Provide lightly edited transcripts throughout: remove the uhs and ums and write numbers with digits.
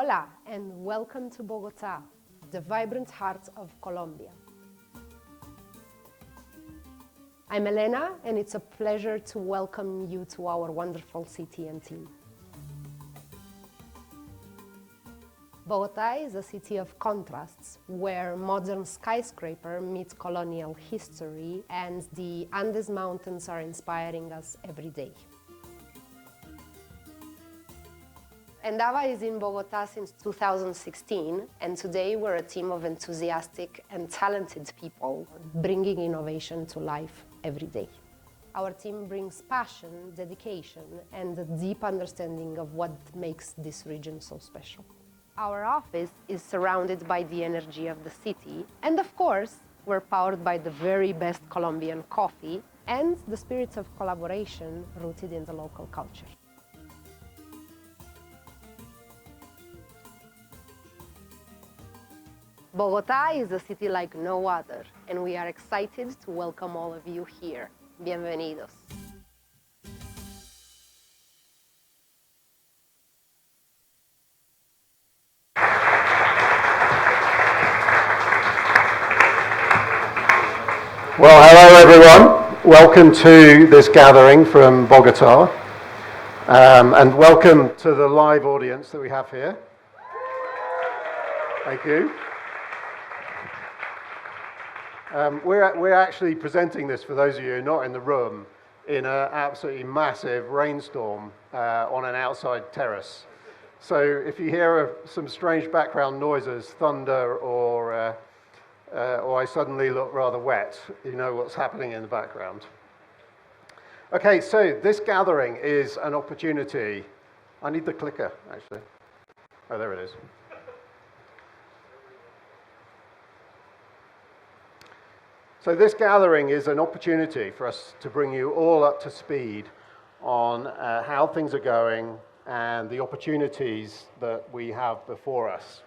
Hola and welcome to Bogotá, the vibrant heart of Colombia. I'm Elena and it's a pleasure to welcome you to our wonderful city and team. Bogotá is a city of contrasts, where modern skyscraper meets colonial history and the Andes Mountains are inspiring us every day. Endava is in Bogotá since 2016, and today we're a team of enthusiastic and talented people bringing innovation to life every day. Our team brings passion, dedication, and a deep understanding of what makes this region so special. Our office is surrounded by the energy of the city, and of course, we're powered by the very best Colombian coffee and the spirits of collaboration rooted in the local culture. Bogotá is a city like no other, and we are excited to welcome all of you here. Bienvenidos. Well, hello everyone. Welcome to this gathering from Bogotá, and welcome to the live audience that we have here. Thank you. We're actually presenting this, for those of you not in the room, in an absolutely massive rainstorm on an outside terrace. So if you hear some strange background noises, thunder, or I suddenly look rather wet, you know what's happening in the background. Okay, so this gathering is an opportunity. I need the clicker, actually. Oh, there it is. So this gathering is an opportunity for us to bring you all up to speed on how things are going and the opportunities that we have before us.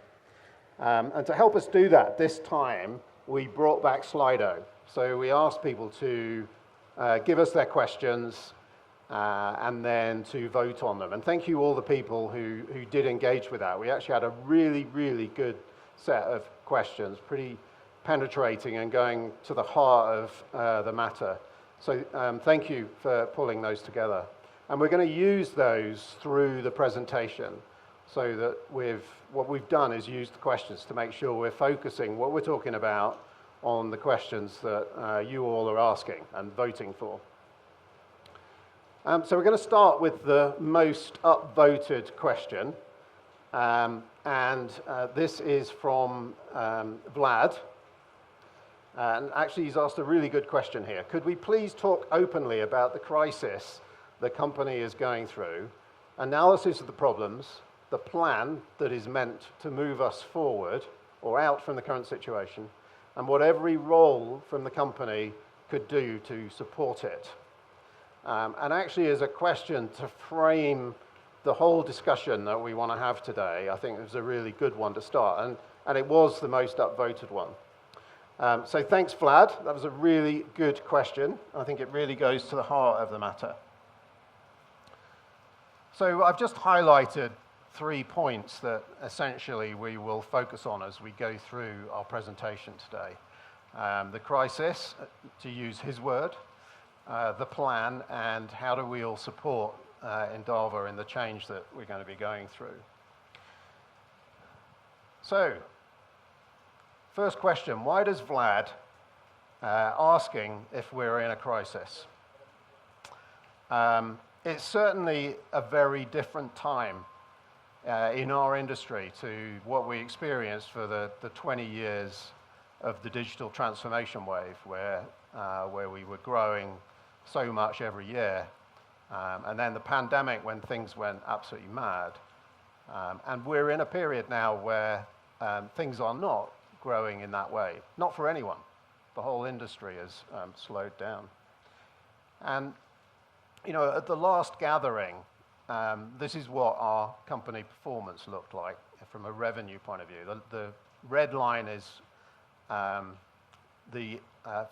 And to help us do that, this time we brought back Slido. So we asked people to give us their questions and then to vote on them. And thank you all the people who did engage with that. We actually had a really, really good set of questions, pretty penetrating and going to the heart of the matter. So thank you for pulling those together. And we're going to use those through the presentation, so that what we've done is use the questions to make sure we're focusing what we're talking about on the questions that you all are asking and voting for. So we're going to start with the most upvoted question. This is from Vlad. And actually, he's asked a really good question here. Could we please talk openly about the crisis the company is going through, analysis of the problems, the plan that is meant to move us forward or out from the current situation, and what every role from the company could do to support it? And actually, as a question to frame the whole discussion that we want to have today, I think it was a really good one to start, and it was the most upvoted one. So thanks, Vlad. That was a really good question. I think it really goes to the heart of the matter. So I've just highlighted 3 points that essentially we will focus on as we go through our presentation today. The crisis, to use his word, the plan, and how do we all support Endava in the change that we're going to be going through. So, first question, why does Vlad asking if we're in a crisis? It's certainly a very different time in our industry to what we experienced for the 20 years of the digital transformation wave, where we were growing so much every year. And then the pandemic, when things went absolutely mad. And we're in a period now where things are not growing in that way. Not for anyone. The whole industry has slowed down. And, you know, at the last gathering, this is what our company performance looked like from a revenue point of view. The red line is the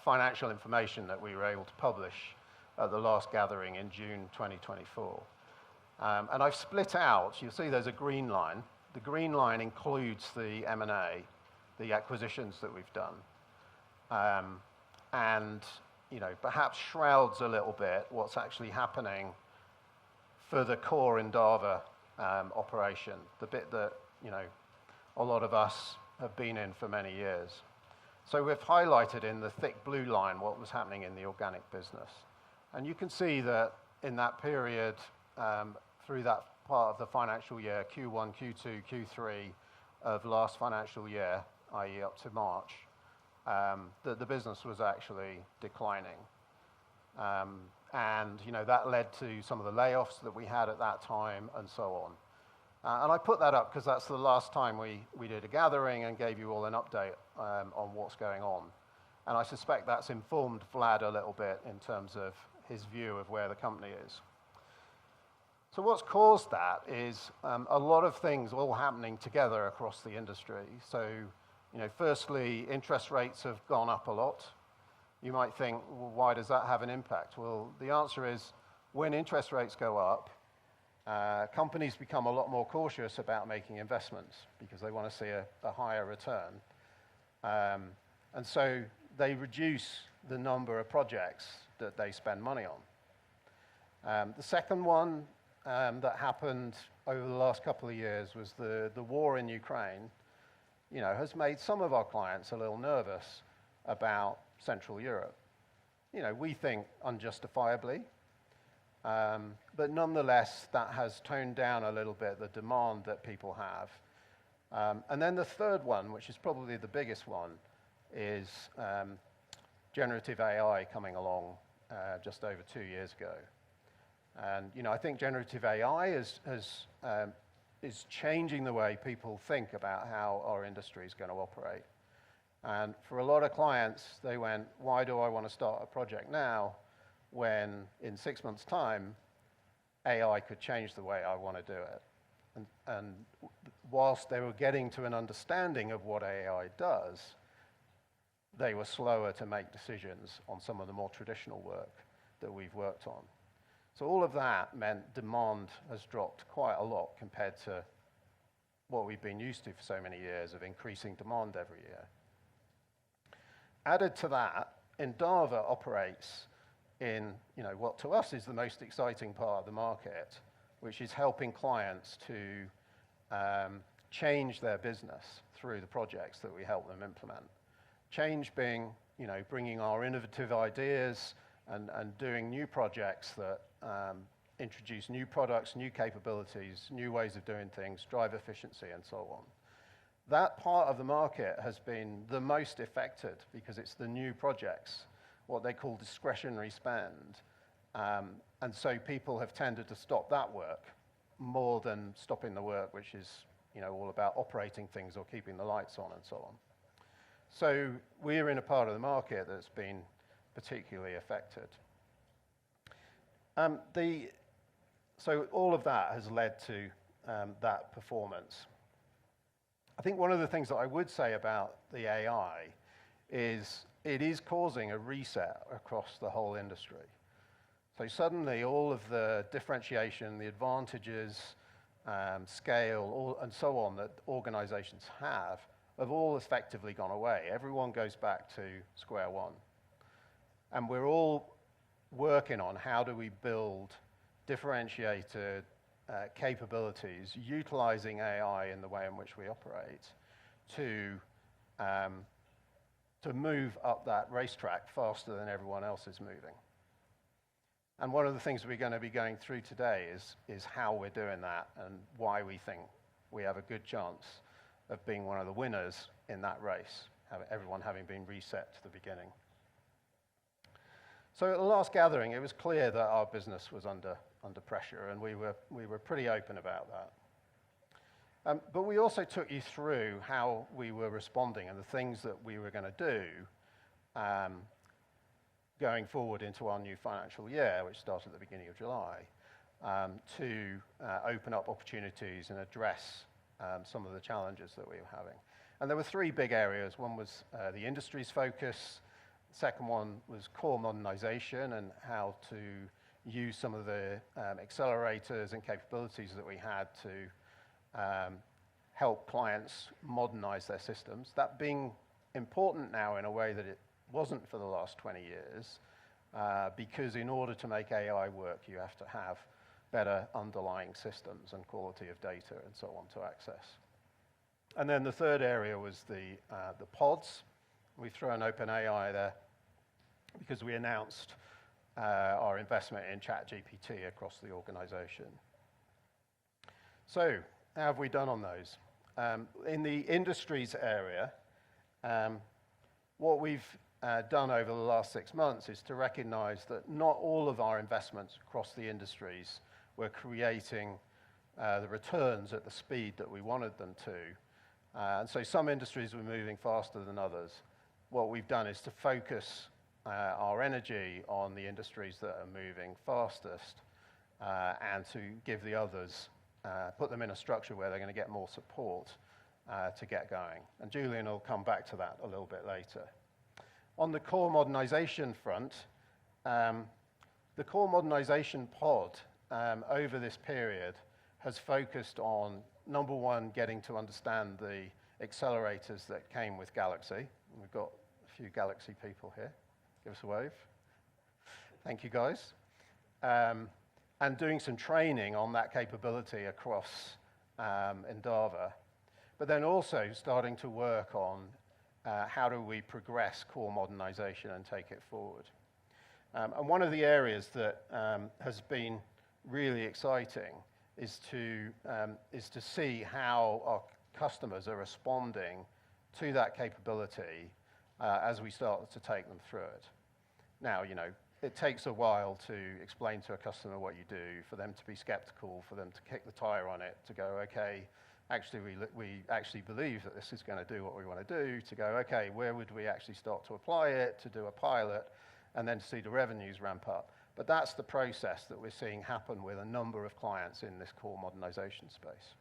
financial information that we were able to publish at the last gathering in June 2024. And I've split out, you'll see there's a green line, the green line includes the M&A, the acquisitions that we've done. And perhaps shrouds a little bit what's actually happening for the core Endava operation, the bit that a lot of us have been in for many years. So we've highlighted in the thick blue line what was happening in the organic business. And you can see that in that period, through that part of the financial year, Q1, Q2, Q3 of last financial year, i.e. up to March, that the business was actually declining. And that led to some of the layoffs that we had at that time and so on. And I put that up because that's the last time we did a gathering and gave you all an update on what's going on. And I suspect that's informed Vlad a little bit in terms of his view of where the company is. So what's caused that is a lot of things all happening together across the industry. So, firstly, interest rates have gone up a lot. You might think, well, why does that have an impact? Well, the answer is when interest rates go up, companies become a lot more cautious about making investments because they want to see a higher return. And so they reduce the number of projects that they spend money on. The second one that happened over the last couple of years was the war in Ukraine, has made some of our clients a little nervous about Central Europe. We think unjustifiably, but nonetheless, that has toned down a little bit the demand that people have. And then the third one, which is probably the biggest one, is generative AI coming along just over 2 years ago. And I think generative AI is changing the way people think about how our industry is going to operate. And for a lot of clients, they went, why do I want to start a project now when in 6 months' time, AI could change the way I want to do it? And whilst they were getting to an understanding of what AI does, they were slower to make decisions on some of the more traditional work that we've worked on. So all of that meant demand has dropped quite a lot compared to what we've been used to for so many years of increasing demand every year. Added to that, Endava operates in what to us is the most exciting part of the market, which is helping clients to change their business through the projects that we help them implement. Change being, bringing our innovative ideas and doing new projects that introduce new products, new capabilities, new ways of doing things, drive efficiency, and so on. That part of the market has been the most affected because it's the new projects, what they call discretionary spend. And so people have tended to stop that work more than stopping the work, which is all about operating things or keeping the lights on and so on. So we're in a part of the market that's been particularly affected. So all of that has led to that performance. I think one of the things that I would say about the AI is it is causing a reset across the whole industry. So suddenly all of the differentiation, the advantages, scale, and so on that organizations have all effectively gone away. Everyone goes back to square one. And we're all working on how do we build differentiated capabilities, utilizing AI in the way in which we operate to move up that racetrack faster than everyone else is moving. And one of the things we're going to be going through today is how we're doing that and why we think we have a good chance of being one of the winners in that race, everyone having been reset to the beginning. So at the last gathering, it was clear that our business was under pressure, and we were pretty open about that. But we also took you through how we were responding and the things that we were going to do going forward into our new financial year, which starts at the beginning of July, to open up opportunities and address some of the challenges that we were having. And there were three big areas. One was the industry's focus. The second one was core modernization and how to use some of the accelerators and capabilities that we had to help clients modernize their systems. That being important now in a way that it wasn't for the last 20 years, because in order to make AI work, you have to have better underlying systems and quality of data and so on to access. And then the third area was the pods. We threw an OpenAI there because we announced our investment in ChatGPT across the organization. So, how have we done on those? In the industries area, what we've done over the last 6 months is to recognize that not all of our investments across the industries were creating the returns at the speed that we wanted them to. And so some industries were moving faster than others. What we've done is to focus our energy on the industries that are moving fastest and to give the others, put them in a structure where they're going to get more support to get going. And Julian will come back to that a little bit later. On the core modernization front, the core modernization pod over this period has focused on, number one, getting to understand the accelerators that came with Galaxy. We've got a few Galaxy people here. Give us a wave. Thank you, guys. And doing some training on that capability across Endava. But then also starting to work on how do we progress core modernization and take it forward. And one of the areas that has been really exciting is to see how our customers are responding to that capability as we start to take them through it. Now, it takes a while to explain to a customer what you do, for them to be skeptical, for them to kick the tire on it, to go, okay, actually we actually believe that this is going to do what we want to do, to go, okay, where would we actually start to apply it, to do a pilot, and then to see the revenues ramp up. But that's the process that we're seeing happen with a number of clients in this core modernization space.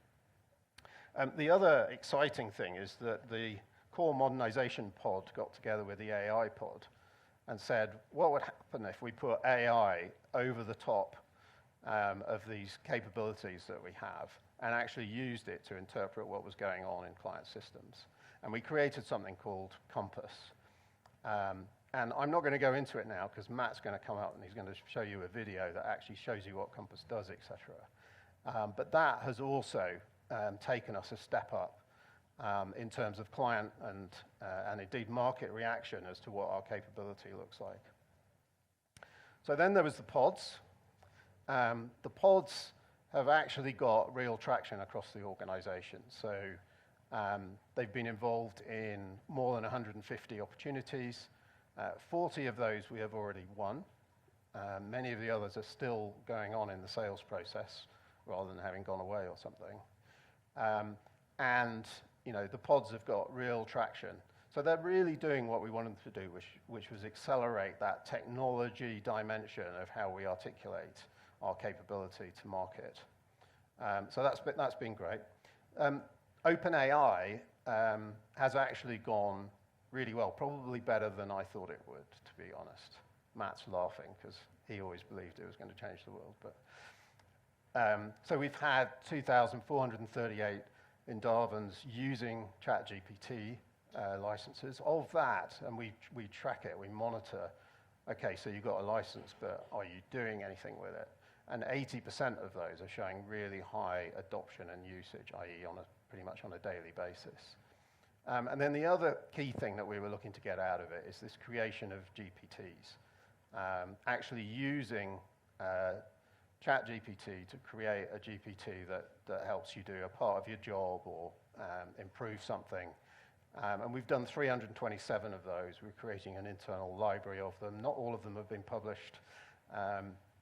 The other exciting thing is that the core modernization pod got together with the AI pod and said, what would happen if we put AI over the top of these capabilities that we have and actually used it to interpret what was going on in client systems? And we created something called Compass. And I'm not going to go into it now because Matt's going to come up and he's going to show you a video that actually shows you what Compass does, etc. But that has also taken us a step up in terms of client and indeed market reaction as to what our capability looks like. So then there was the pods. The pods have actually got real traction across the organization. So they've been involved in more than 150 opportunities. 40 of those we have already won. Many of the others are still going on in the sales process rather than having gone away or something. And the pods have got real traction. So they're really doing what we want them to do, which was accelerate that technology dimension of how we articulate our capability to market. So that's been great. OpenAI has actually gone really well, probably better than I thought it would, to be honest. Matt's laughing because he always believed it was going to change the world. But so we've had 2,438 Endavans using ChatGPT licenses. Of that, and we track it, we monitor, okay, so you've got a license, but are you doing anything with it? And 80% of those are showing really high adoption and usage, i.e. pretty much on a daily basis. And then the other key thing that we were looking to get out of it is this creation of GPTs. Actually using ChatGPT to create a GPT that helps you do a part of your job or improve something. And we've done 327 of those. We're creating an internal library of them. Not all of them have been published,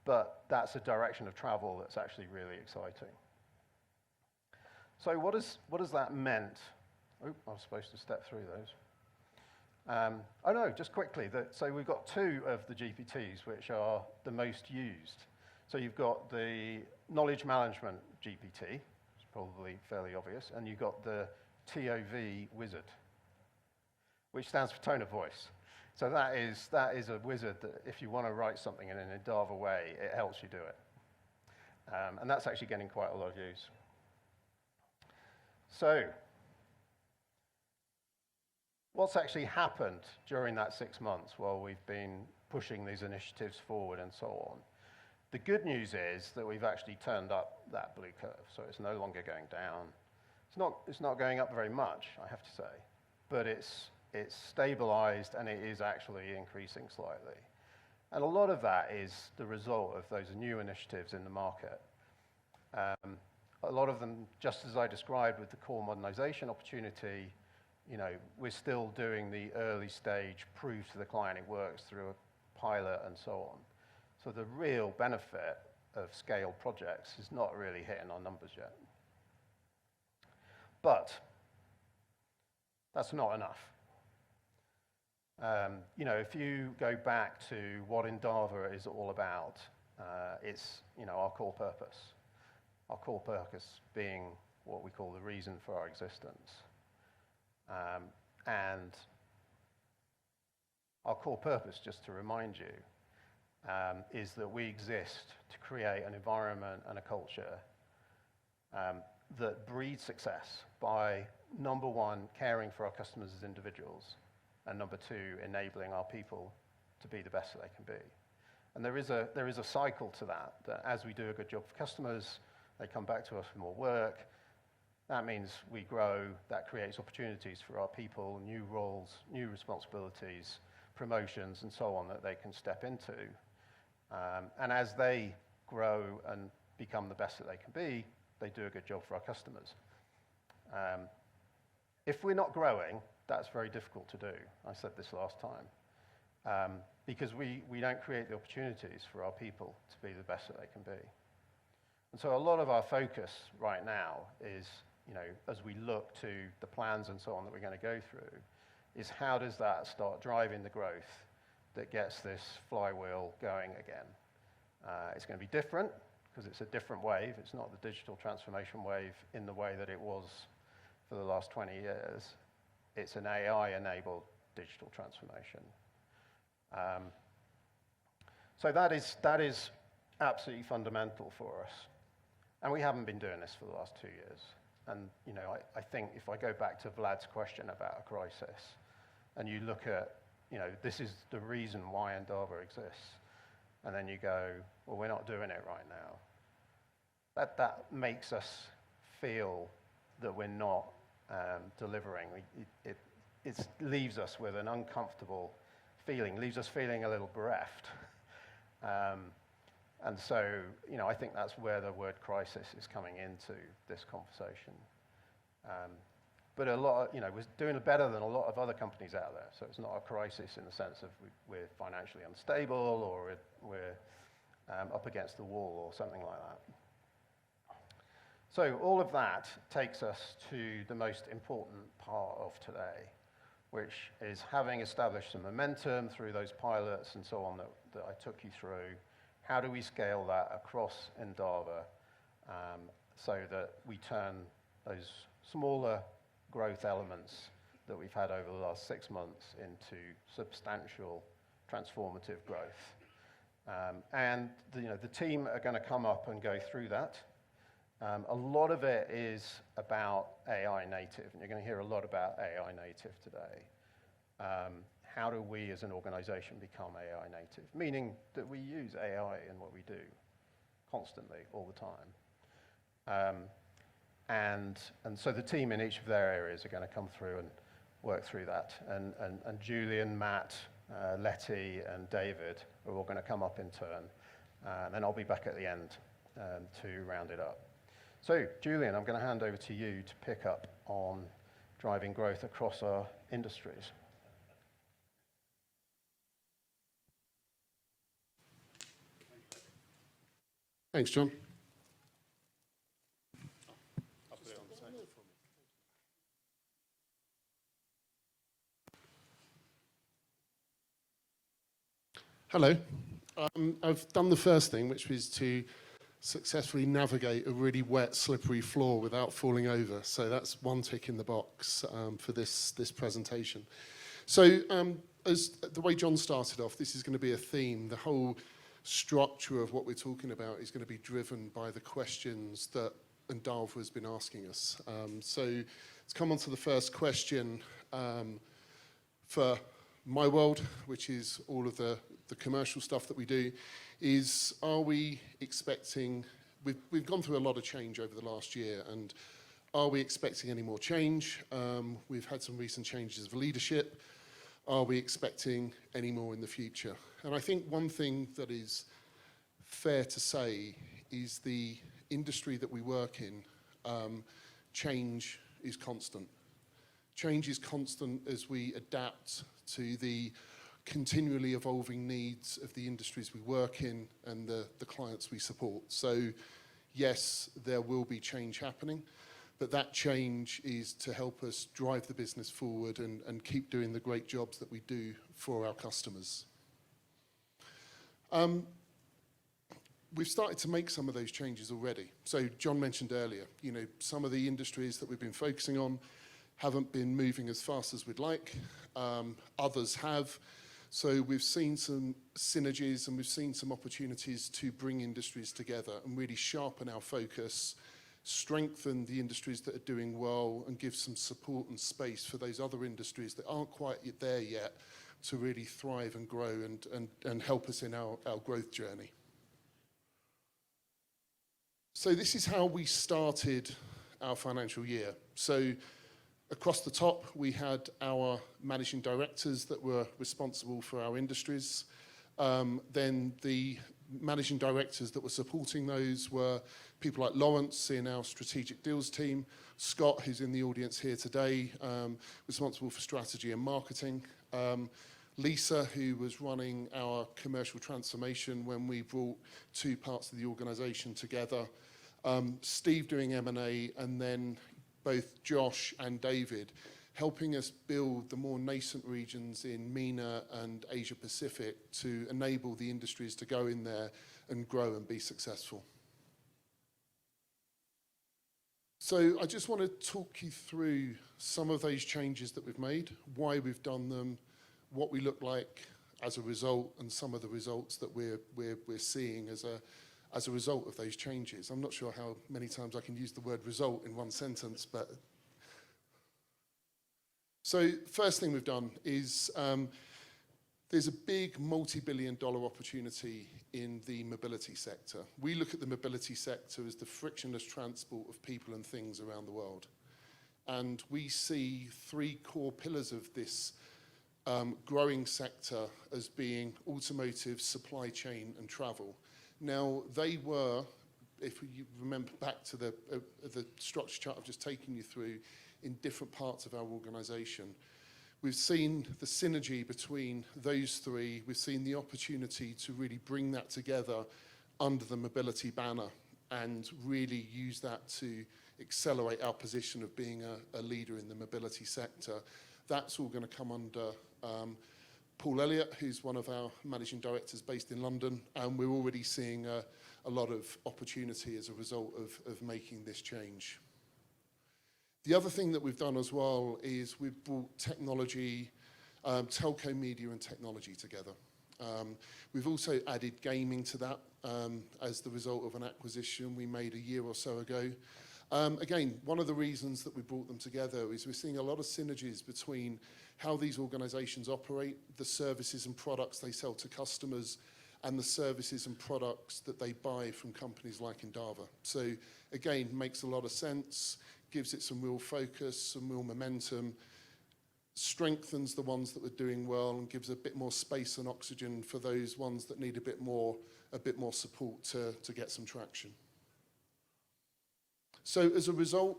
but that's a direction of travel that's actually really exciting. So what has that meant? Oh, I was supposed to step through those. Oh no, just quickly. So we've got two of the GPTs which are the most used. So you've got the knowledge management GPT, it's probably fairly obvious, and you've got the TOV wizard, which stands for tone of voice. So that is a wizard that if you want to write something in an Endava way, it helps you do it. And that's actually getting quite a lot of use. So, what's actually happened during that 6 months while we've been pushing these initiatives forward and so on? The good news is that we've actually turned up that blue curve, so it's no longer going down. It's not going up very much, I have to say, but it's stabilized and it is actually increasing slightly. And a lot of that is the result of those new initiatives in the market. A lot of them, just as I described with the core modernization opportunity, you know, we're still doing the early stage prove to the client it works through a pilot and so on. So the real benefit of scale projects is not really hitting our numbers yet. But that's not enough. You know, if you go back to what Endava is all about, it's, you know, our core purpose. Our core purpose being what we call the reason for our existence. And our core purpose, just to remind you, is that we exist to create an environment and a culture that breeds success by, number one, caring for our customers as individuals, and number two, enabling our people to be the best that they can be. And there is a cycle to that as we do a good job for customers, they come back to us for more work. That means we grow, that creates opportunities for our people, new roles, new responsibilities, promotions, and so on that they can step into. And as they grow and become the best that they can be, they do a good job for our customers. If we're not growing, that's very difficult to do. I said this last time. Because we don't create the opportunities for our people to be the best that they can be. And so a lot of our focus right now is, you know, as we look to the plans and so on that we're going to go through, is how does that start driving the growth that gets this flywheel going again? It's going to be different because it's a different wave. It's not the digital transformation wave in the way that it was for the last 20 years. It's an AI-enabled digital transformation. So that is absolutely fundamental for us. And we haven't been doing this for the last 2 years. And you know, I think if I go back to Vlad's question about a crisis, and you look at, you know, this is the reason why Endava exists, and then you go, well, we're not doing it right now. That makes us feel that we're not delivering. It leaves us with an uncomfortable feeling, leaves us feeling a little bereft. And so, you know, I think that's where the word crisis is coming into this conversation. But a lot, you know, we're doing better than a lot of other companies out there. So it's not a crisis in the sense of we're financially unstable or we're up against the wall or something like that. So all of that takes us to the most important part of today, which is having established some momentum through those pilots and so on that I took you through. How do we scale that across Endava so that we turn those smaller growth elements that we've had over the last 6 months into substantial transformative growth? And the team are going to come up and go through that. A lot of it is about AI native, and you're going to hear a lot about AI native today. How do we as an organization become AI native? Meaning that we use AI in what we do constantly, all the time. And so the team in each of their areas are going to come through and work through that. And Julian, Matt, Letty, and David are all going to come up in turn. And then I'll be back at the end to round it up. So, Julian, I'm going to hand over to you to pick up on driving growth across our industries. Thanks, John. Hello. I've done the first thing, which was to successfully navigate a really wet, slippery floor without falling over. So that's one tick in the box for this presentation. So as the way John started off, this is going to be a theme. The whole structure of what we're talking about is going to be driven by the questions that Endava has been asking us. So to come on to the first question, for my world, which is all of the commercial stuff that we do, is are we expecting, we've gone through a lot of change over the last year, and are we expecting any more change? We've had some recent changes of leadership. Are we expecting any more in the future? And I think one thing that is fair to say is the industry that we work in, change is constant. Change is constant as we adapt to the continually evolving needs of the industries we work in and the clients we support. So yes, there will be change happening, but that change is to help us drive the business forward and keep doing the great jobs that we do for our customers. We've started to make some of those changes already. So John mentioned earlier, you know, some of the industries that we've been focusing on haven't been moving as fast as we'd like. Others have. So we've seen some synergies and we've seen some opportunities to bring industries together and really sharpen our focus, strengthen the industries that are doing well, and give some support and space for those other industries that aren't quite there yet to really thrive and grow and help us in our growth journey. So this is how we started our financial year. So across the top, we had our managing directors that were responsible for our industries. Then the managing directors that were supporting those were people like Lawrence in our strategic deals team, Scott, who's in the audience here today, responsible for strategy and marketing, Lisa, who was running our commercial transformation when we brought two parts of the organisation together, Steve doing M&A, and then both Josh and David helping us build the more nascent regions in MENA and Asia Pacific to enable the industries to go in there and grow and be successful. So I just want to talk you through some of those changes that we've made, why we've done them, what we look like as a result, and some of the results that we're seeing as a result of those changes. I'm not sure how many times I can use the word result in one sentence, but... So first thing we've done is there's a big multi-billion-dollar opportunity in the mobility sector. We look at the mobility sector as the frictionless transport of people and things around the world. And we see three core pillars of this growing sector as being automotive, supply chain, and travel. Now, they were, if you remember back to the structure chart I've just taken you through, in different parts of our organisation. We've seen the synergy between those three. We've seen the opportunity to really bring that together under the mobility banner and really use that to accelerate our position of being a leader in the mobility sector. That's all going to come under Paul Elliott, who's one of our managing directors based in London, and we're already seeing a lot of opportunity as a result of making this change. The other thing that we've done as well is we've brought technology, telco, media and technology together. We've also added gaming to that as the result of an acquisition we made a year or so ago. Again, one of the reasons that we brought them together is we're seeing a lot of synergies between how these organisations operate, the services and products they sell to customers, and the services and products that they buy from companies like Endava. So again, makes a lot of sense, gives it some real focus, some real momentum, strengthens the ones that are doing well, and gives a bit more space and oxygen for those ones that need a bit more support to get some traction. So as a result,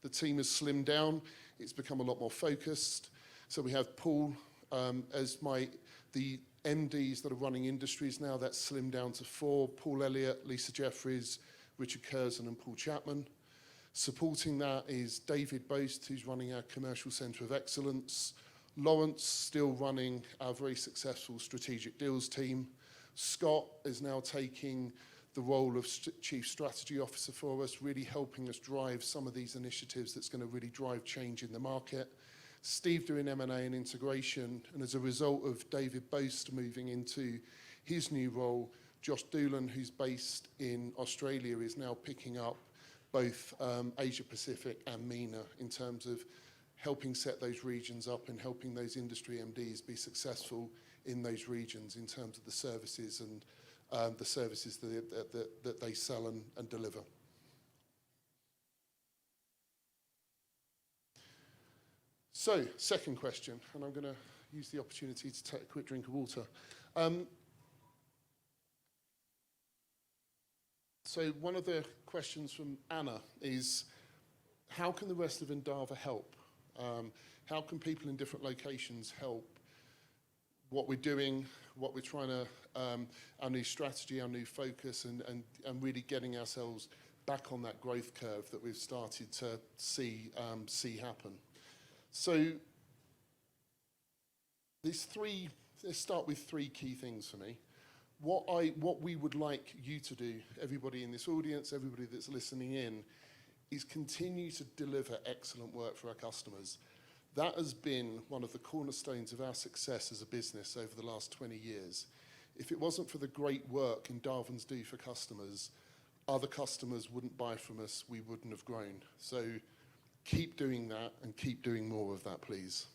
the team has slimmed down. It's become a lot more focused. So we have Paul as the MDs that are running industries now. That's slimmed down to 4: Paul Elliott, Lisa Jeffries, Richard Curzon, and Paul Chapman. Supporting that is David Boast, who's running our Commercial Centre of Excellence. Lawrence, still running our very successful strategic deals team. Scott is now taking the role of Chief Strategy Officer for us, really helping us drive some of these initiatives that's going to really drive change in the market. Steve doing M&A and integration, and as a result of David Boast moving into his new role, Josh Doolan, who's based in Australia, is now picking up both Asia Pacific and MENA in terms of helping set those regions up and helping those industry MDs be successful in those regions in terms of the services and the services that they sell and deliver. So, second question, and I'm going to use the opportunity to take a quick drink of water. So one of the questions from Anna is, how can the rest of Endava help? How can people in different locations help what we're doing, what we're trying to, our new strategy, our new focus, and really getting ourselves back on that growth curve that we've started to see happen. So let's start with three key things for me. What we would like you to do, everybody in this audience, everybody that's listening in, is continue to deliver excellent work for our customers. That has been one of the cornerstones of our success as a business over the last 20 years. If it wasn't for the great work Endavans do for customers, other customers wouldn't buy from us, we wouldn't have grown. So keep doing that and keep doing more of that, please.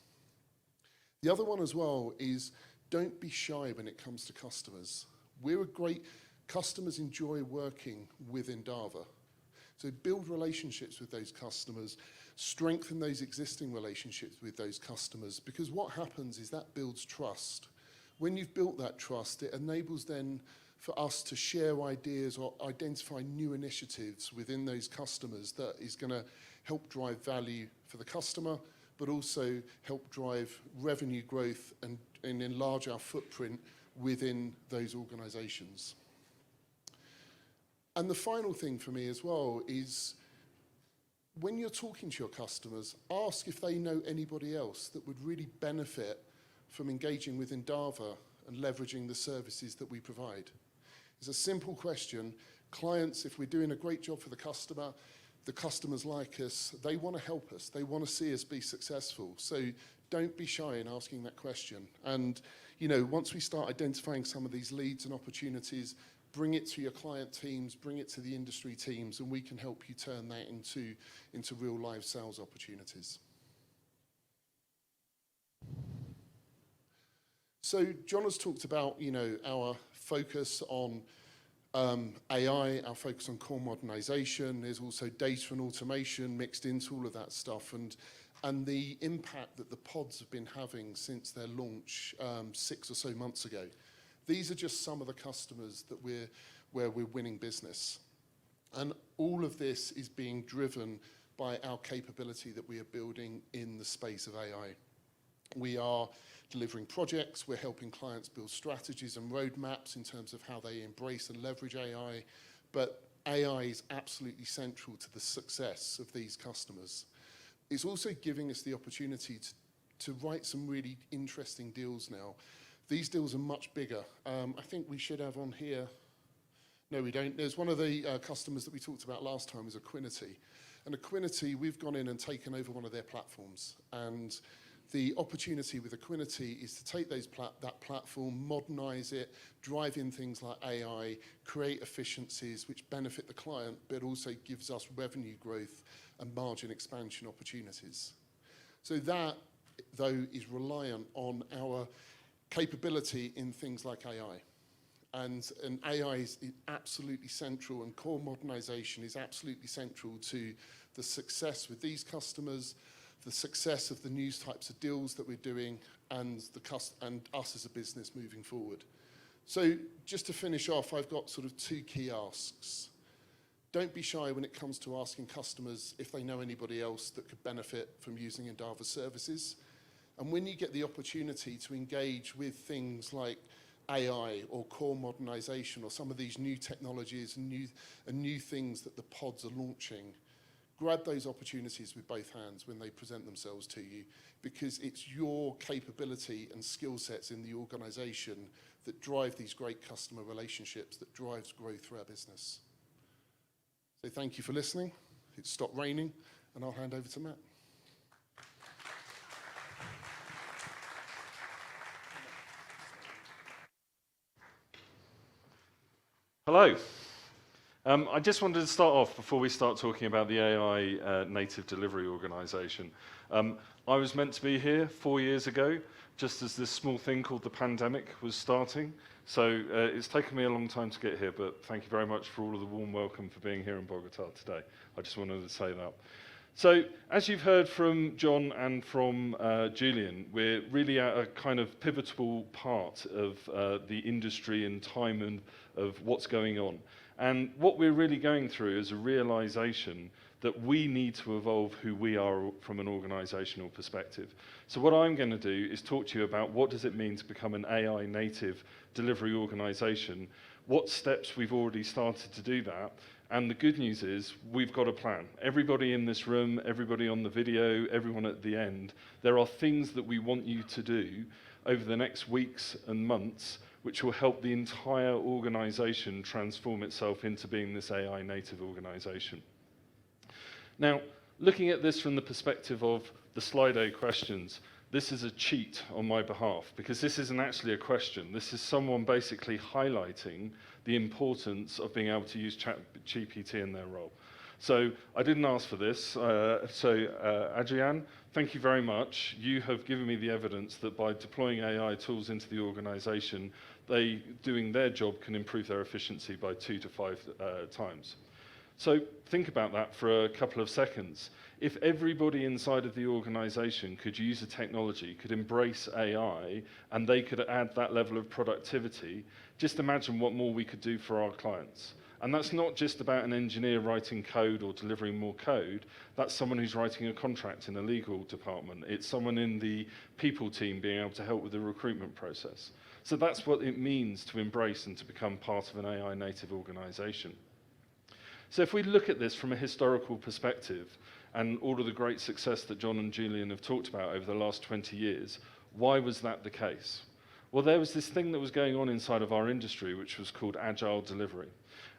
The other one as well is, don't be shy when it comes to customers. Customers enjoy working with Endava. So build relationships with those customers, strengthen those existing relationships with those customers, because what happens is that builds trust. When you've built that trust, it enables then for us to share ideas or identify new initiatives within those customers that is going to help drive value for the customer, but also help drive revenue growth and enlarge our footprint within those organizations. And the final thing for me as well is, when you're talking to your customers, ask if they know anybody else that would really benefit from engaging with Endava and leveraging the services that we provide. It's a simple question. Clients, if we're doing a great job for the customers like us, they want to help us. They want to see us be successful. So don't be shy in asking that question. And, once we start identifying some of these leads and opportunities, bring it to your client teams, bring it to the industry teams, and we can help you turn that into real live sales opportunities. So John has talked about, our focus on AI, our focus on core modernization. There's also data and automation mixed into all of that stuff, and the impact that the pods have been having since their launch 6 or so months ago. These are just some of the customers where we're winning business. And all of this is being driven by our capability that we are building in the space of AI. We are delivering projects, we're helping clients build strategies and roadmaps in terms of how they embrace and leverage AI, but AI is absolutely central to the success of these customers. It's also giving us the opportunity to write some really interesting deals now. These deals are much bigger. I think we should have on here, no we don't, there's one of the customers that we talked about last time is Equinity. And Equinity, we've gone in and taken over one of their platforms. And the opportunity with Equinity is to take that platform, modernize it, drive in things like AI, create efficiencies which benefit the client, but also gives us revenue growth and margin expansion opportunities. So that, though, is reliant on our capability in things like AI. And AI is absolutely central, and core modernization is absolutely central to the success with these customers, the success of the new types of deals that we're doing, and us as a business moving forward. So just to finish off, I've got sort of 2 key asks. Don't be shy when it comes to asking customers if they know anybody else that could benefit from using Endava services. And when you get the opportunity to engage with things like AI or core modernization or some of these new technologies and new things that the pods are launching, grab those opportunities with both hands when they present themselves to you, because it's your capability and skill sets in the organization that drive these great customer relationships, that drives growth for our business. So thank you for listening. It's stopped raining, and I'll hand over to Matt. Hello. I just wanted to start off, before we start talking about the AI native delivery organisation. I was meant to be here 4 years ago, just as this small thing called the pandemic was starting. So it's taken me a long time to get here, but thank you very much for all of the warm welcome for being here in Bogota today. I just wanted to say that. So, as you've heard from John and from Julian, we're really at a kind of pivotal part of the industry and time and of what's going on. And what we're really going through is a realization that we need to evolve who we are from an organizational perspective. So what I'm going to do is talk to you about what does it mean to become an AI native delivery organization, what steps we've already started to do that, and the good news is we've got a plan. Everybody in this room, everybody on the video, everyone at the end, there are things that we want you to do over the next weeks and months which will help the entire organization transform itself into being this AI native organization. Now, looking at this from the perspective of the Slido questions, this is a cheat on my behalf, because this isn't actually a question. This is someone basically highlighting the importance of being able to use ChatGPT in their role. So I didn't ask for this. Adrian, thank you very much. You have given me the evidence that by deploying AI tools into the organization, they, doing their job, can improve their efficiency by 2 to 5 times. So think about that for a couple of seconds. If everybody inside of the organization could use the technology, could embrace AI, and they could add that level of productivity, just imagine what more we could do for our clients. And that's not just about an engineer writing code or delivering more code. That's someone who's writing a contract in a legal department. It's someone in the people team being able to help with the recruitment process. So that's what it means to embrace and to become part of an AI native organization. So if we look at this from a historical perspective and all of the great success that John and Julian have talked about over the last 20 years, why was that the case? Well, there was this thing that was going on inside of our industry, which was called agile delivery.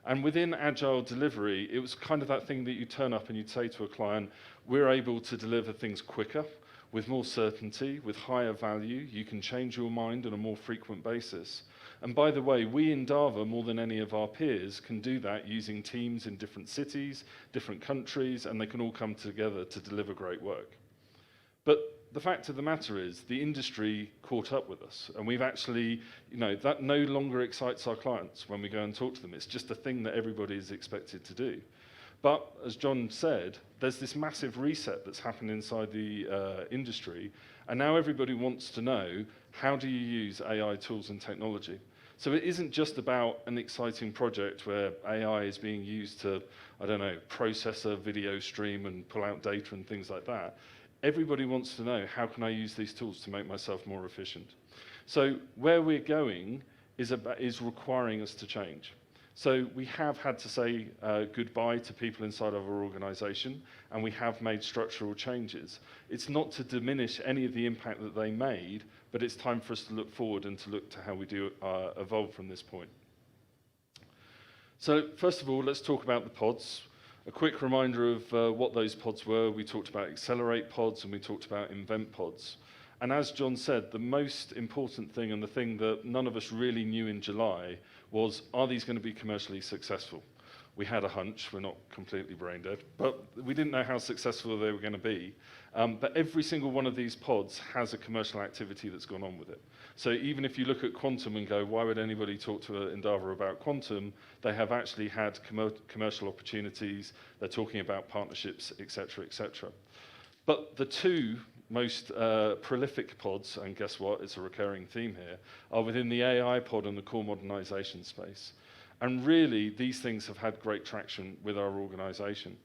And within agile delivery, it was kind of that thing that you turn up and you'd say to a client, we're able to deliver things quicker, with more certainty, with higher value. You can change your mind on a more frequent basis. And by the way, we in Endava, more than any of our peers, can do that using teams in different cities, different countries, and they can all come together to deliver great work. But the fact of the matter is, the industry caught up with us, and we've actually, that no longer excites our clients when we go and talk to them. It's just a thing that everybody is expected to do. But as John said, there's this massive reset that's happened inside the industry, and now everybody wants to know, how do you use AI tools and technology? So it isn't just about an exciting project where AI is being used to, process a video stream and pull out data and things like that. Everybody wants to know, how can I use these tools to make myself more efficient? So where we're going is requiring us to change. So we have had to say goodbye to people inside of our organization, and we have made structural changes. It's not to diminish any of the impact that they made, but it's time for us to look forward and to look to how we do evolve from this point. So first of all, let's talk about the pods. A quick reminder of what those pods were. We talked about accelerate pods and we talked about invent pods. And as John said, the most important thing and the thing that none of us really knew in July was, are these going to be commercially successful? We had a hunch, we're not completely brain dead, but we didn't know how successful they were going to be. But every single one of these pods has a commercial activity that's gone on with it. So even if you look at Quantum and go, why would anybody talk to Endava about Quantum? They have actually had commercial opportunities, they're talking about partnerships, etc., etc. But the two most prolific pods, and guess what, it's a recurring theme here, are within the AI pod and the core modernization space. And really, these things have had great traction with our organization.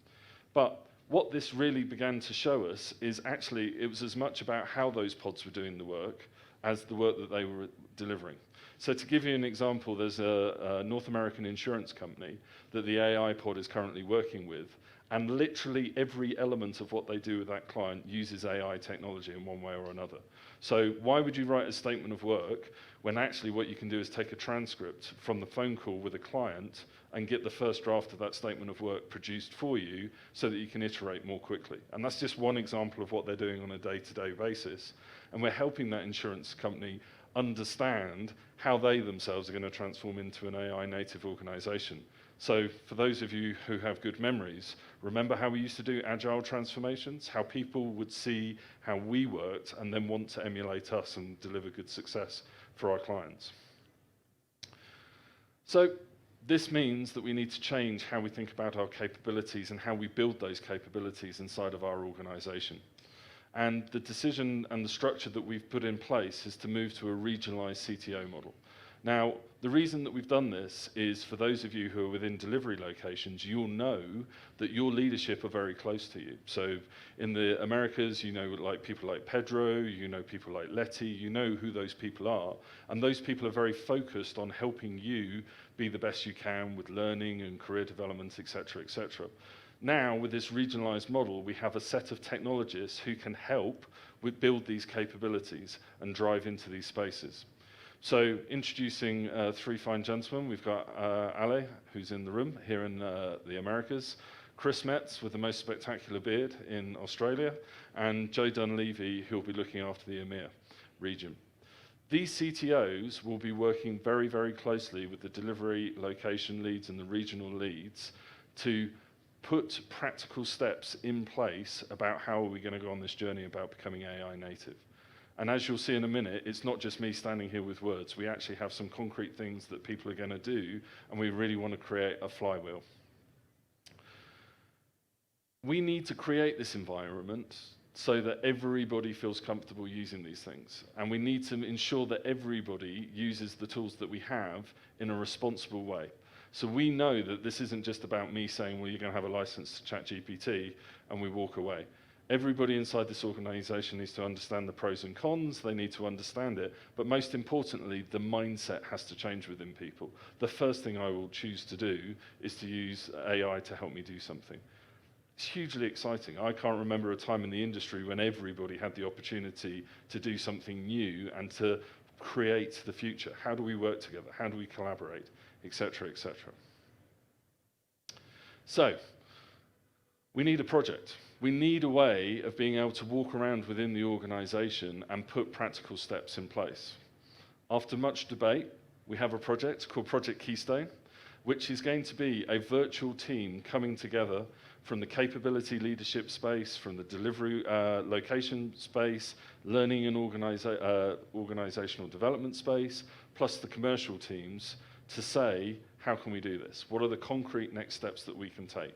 But what this really began to show us is actually it was as much about how those pods were doing the work as the work that they were delivering. So to give you an example, there's a North American insurance company that the AI pod is currently working with, and literally every element of what they do with that client uses AI technology in one way or another. So why would you write a statement of work when actually what you can do is take a transcript from the phone call with a client and get the first draft of that statement of work produced for you so that you can iterate more quickly? And that's just one example of what they're doing on a day-to-day basis. And we're helping that insurance company understand how they themselves are going to transform into an AI native organization. So for those of you who have good memories, remember how we used to do agile transformations, how people would see how we worked and then want to emulate us and deliver good success for our clients. So this means that we need to change how we think about our capabilities and how we build those capabilities inside of our organization. And the decision and the structure that we've put in place is to move to a regionalized CTO model. Now, the reason that we've done this is for those of you who are within delivery locations, you'll know that your leadership are very close to you. So in the Americas, you know like people like Pedro, you know people like Letty, you know who those people are. And those people are very focused on helping you be the best you can with learning and career development, et cetera, et cetera. Now, with this regionalized model, we have a set of technologists who can help with build these capabilities and drive into these spaces. So introducing three fine gentlemen, we've got Ale, who's in the room here in the Americas, Chris Metz with the most spectacular beard in Australia, and Joe Dunleavy, who'll be looking after the EMEA region. These CTOs will be working very, very closely with the delivery location leads and the regional leads to put practical steps in place about how are we going to go on this journey about becoming AI native. And as you'll see in a minute, it's not just me standing here with words. We actually have some concrete things that people are going to do, and we really want to create a flywheel. We need to create this environment so that everybody feels comfortable using these things. And we need to ensure that everybody uses the tools that we have in a responsible way. So we know that this isn't just about me saying, well, you're going to have a license to ChatGPT, and we walk away. Everybody inside this organization needs to understand the pros and cons, they need to understand it, but most importantly, the mindset has to change within people. The first thing I will choose to do is to use AI to help me do something. It's hugely exciting. I can't remember a time in the industry when everybody had the opportunity to do something new and to create the future. How do we work together? How do we collaborate? Et cetera, et cetera. So, we need a project. We need a way of being able to walk around within the organization and put practical steps in place. After much debate, we have a project called Project Keystone, which is going to be a virtual team coming together from the capability leadership space, from the delivery location space, learning and organizational development space, plus the commercial teams to say, how can we do this? What are the concrete next steps that we can take?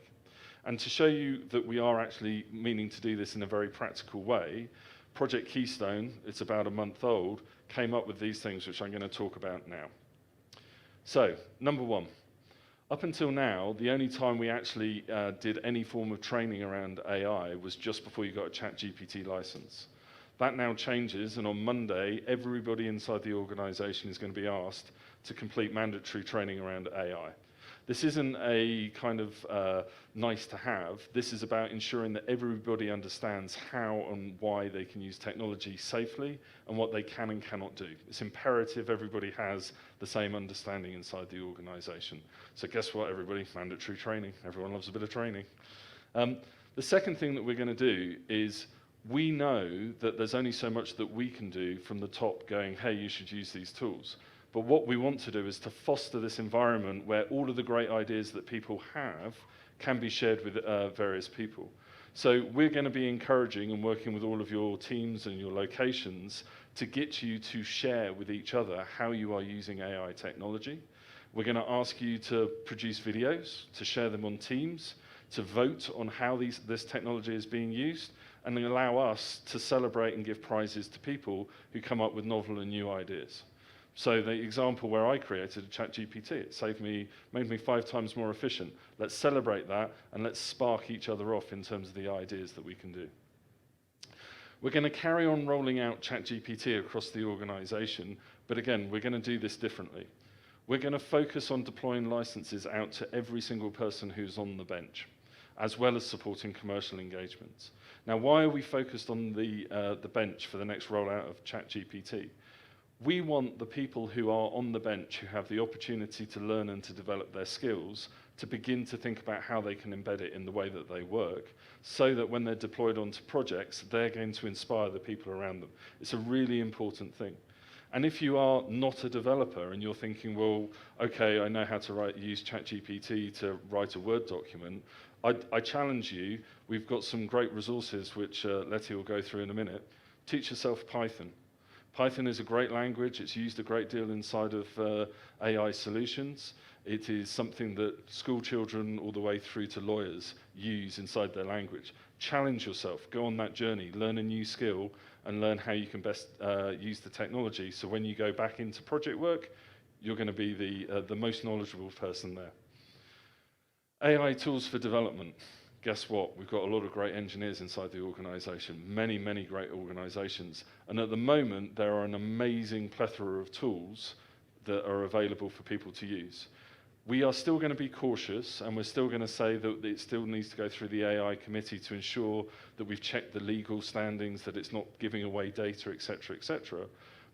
And to show you that we are actually meaning to do this in a very practical way, Project Keystone, it's about a month old, came up with these things which I'm going to talk about now. So, number one, up until now, the only time we actually did any form of training around AI was just before you got a ChatGPT license. That now changes, and on Monday, everybody inside the organization is going to be asked to complete mandatory training around AI. This isn't a kind of nice to have. This is about ensuring that everybody understands how and why they can use technology safely and what they can and cannot do. It's imperative everybody has the same understanding inside the organization. So guess what, everybody? Mandatory training. Everyone loves a bit of training. The second thing that we're going to do is we know that there's only so much that we can do from the top going, hey, you should use these tools. But what we want to do is to foster this environment where all of the great ideas that people have can be shared with various people. So we're going to be encouraging and working with all of your teams and your locations to get you to share with each other how you are using AI technology. We're going to ask you to produce videos, to share them on Teams, to vote on how this technology is being used, and then allow us to celebrate and give prizes to people who come up with novel and new ideas. So the example where I created a ChatGPT, it made me 5 times more efficient. Let's celebrate that, and let's spark each other off in terms of the ideas that we can do. We're going to carry on rolling out ChatGPT across the organization, but again, we're going to do this differently. We're going to focus on deploying licenses out to every single person who's on the bench, as well as supporting commercial engagements. Now, why are we focused on the bench for the next rollout of ChatGPT? We want the people who are on the bench, who have the opportunity to learn and to develop their skills, to begin to think about how they can embed it in the way that they work, so that when they're deployed onto projects, they're going to inspire the people around them. It's a really important thing. And if you are not a developer and you're thinking, well, okay, I know how to use ChatGPT to write a Word document, I challenge you, we've got some great resources which Letty will go through in a minute. Teach yourself Python. Python is a great language. It's used a great deal inside of AI solutions. It is something that school children all the way through to lawyers use inside their language. Challenge yourself, go on that journey, learn a new skill and learn how you can best use the technology. So when you go back into project work, you're going to be the most knowledgeable person there. AI tools for development. Guess what? We've got a lot of great engineers inside the organization, many, many great organizations. And at the moment, there are an amazing plethora of tools that are available for people to use. We are still going to be cautious, and we're still going to say that it still needs to go through the AI committee to ensure that we've checked the legal standings, that it's not giving away data, et cetera, et cetera.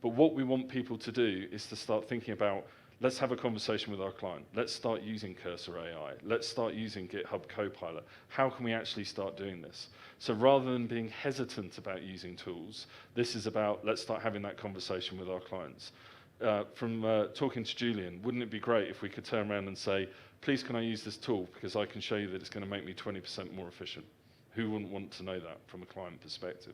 But what we want people to do is to start thinking about, let's have a conversation with our client. Let's start using Cursor AI. Let's start using GitHub Copilot. How can we actually start doing this? So rather than being hesitant about using tools, this is about, let's start having that conversation with our clients. From talking to Julian, wouldn't it be great if we could turn around and say, please can I use this tool because I can show you that it's going to make me 20% more efficient? Who wouldn't want to know that from a client perspective?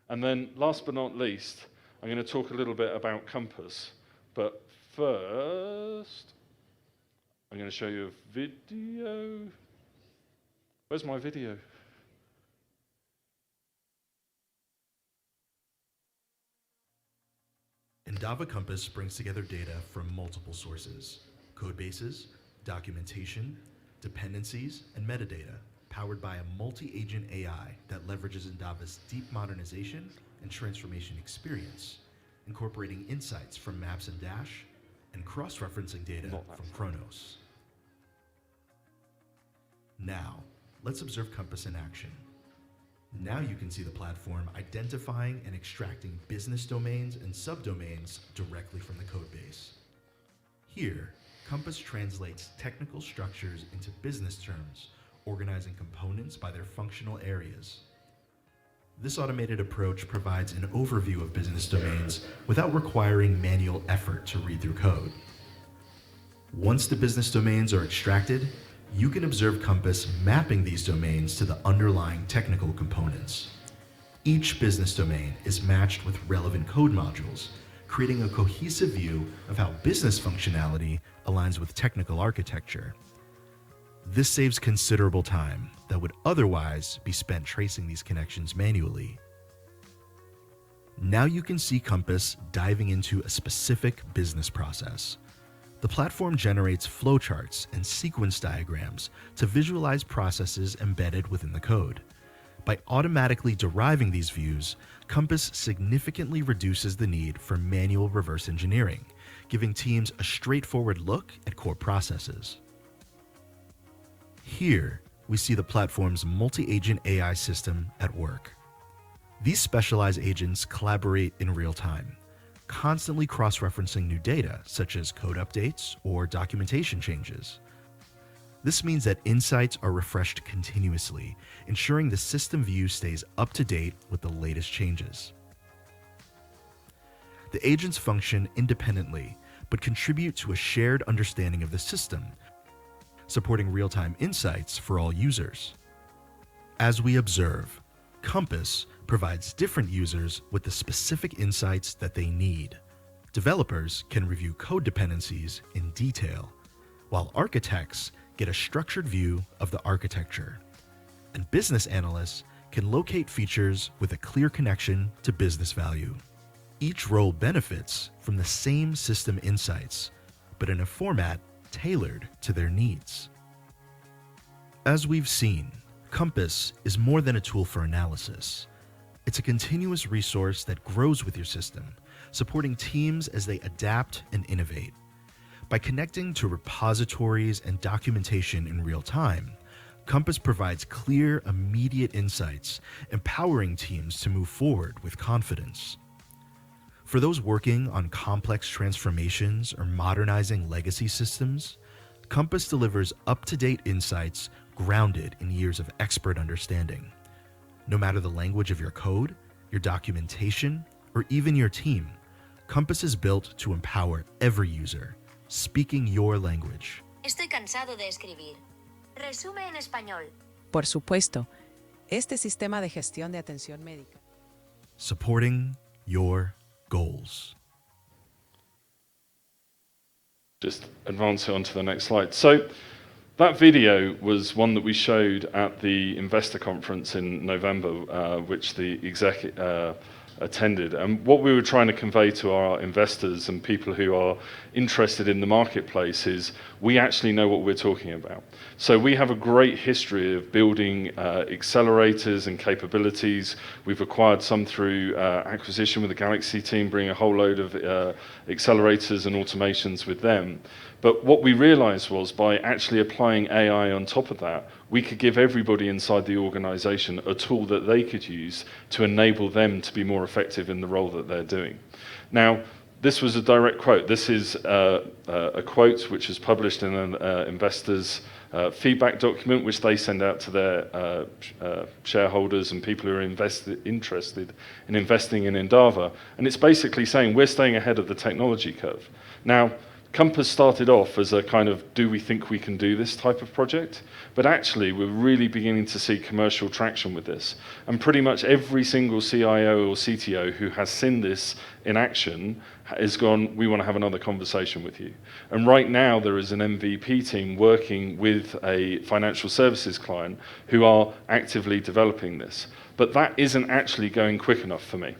And then last but not least, I'm going to talk a little bit about Compass, but first, I'm going to show you a video. Where's my video? Endava Compass brings together data from multiple sources: code bases, documentation, dependencies, and metadata, powered by a multi-agent AI that leverages Endava's deep modernization and transformation experience, incorporating insights from Maps and Dash, and cross-referencing data from Chronos. Now, let's observe Compass in action. Now you can see the platform identifying and extracting business domains and subdomains directly from the code base. Here, Compass translates technical structures into business terms, organizing components by their functional areas. This automated approach provides an overview of business domains without requiring manual effort to read through code. Once the business domains are extracted, you can observe Compass mapping these domains to the underlying technical components. Each business domain is matched with relevant code modules, creating a cohesive view of how business functionality aligns with technical architecture. This saves considerable time that would otherwise be spent tracing these connections manually. Now you can see Compass diving into a specific business process. The platform generates flowcharts and sequence diagrams to visualize processes embedded within the code. By automatically deriving these views, Compass significantly reduces the need for manual reverse engineering, giving teams a straightforward look at core processes. Here, we see the platform's multi-agent AI system at work. These specialized agents collaborate in real time, constantly cross-referencing new data, such as code updates or documentation changes. This means that insights are refreshed continuously, ensuring the system view stays up to date with the latest changes. The agents function independently, but contribute to a shared understanding of the system, supporting real-time insights for all users. As we observe, Compass provides different users with the specific insights that they need. Developers can review code dependencies in detail, while architects get a structured view of the architecture. And business analysts can locate features with a clear connection to business value. Each role benefits from the same system insights, but in a format tailored to their needs. As we've seen, Compass is more than a tool for analysis. It's a continuous resource that grows with your system, supporting teams as they adapt and innovate. By connecting to repositories and documentation in real time, Compass provides clear, immediate insights, empowering teams to move forward with confidence. For those working on complex transformations or modernizing legacy systems, Compass delivers up-to-date insights grounded in years of expert understanding. No matter the language of your code, your documentation, or even your team, Compass is built to empower every user, speaking your language. Estoy cansado de escribir. Resume en español. Por supuesto, este sistema de gestión de atención médica. Supporting your goals. Just advance it onto the next slide. So that video was one that we showed at the investor conference in November, which the exec attended. And what we were trying to convey to our investors and people who are interested in the marketplace is we actually know what we're talking about. So we have a great history of building accelerators and capabilities. We've acquired some through acquisition with the Galaxy team, bringing a whole load of accelerators and automations with them. But what we realized was by actually applying AI on top of that, we could give everybody inside the organization a tool that they could use to enable them to be more effective in the role that they're doing. Now, this was a direct quote. This is a quote which is published in an investor's feedback document, which they send out to their shareholders and people who are interested in investing in Endava. And it's basically saying we're staying ahead of the technology curve. Now, Compass started off as a kind of, do we think we can do this type of project? But actually, we're really beginning to see commercial traction with this. And pretty much every single CIO or CTO who has seen this in action has gone, we want to have another conversation with you. And right now, there is an MVP team working with a financial services client who are actively developing this. But that isn't actually going quick enough for me.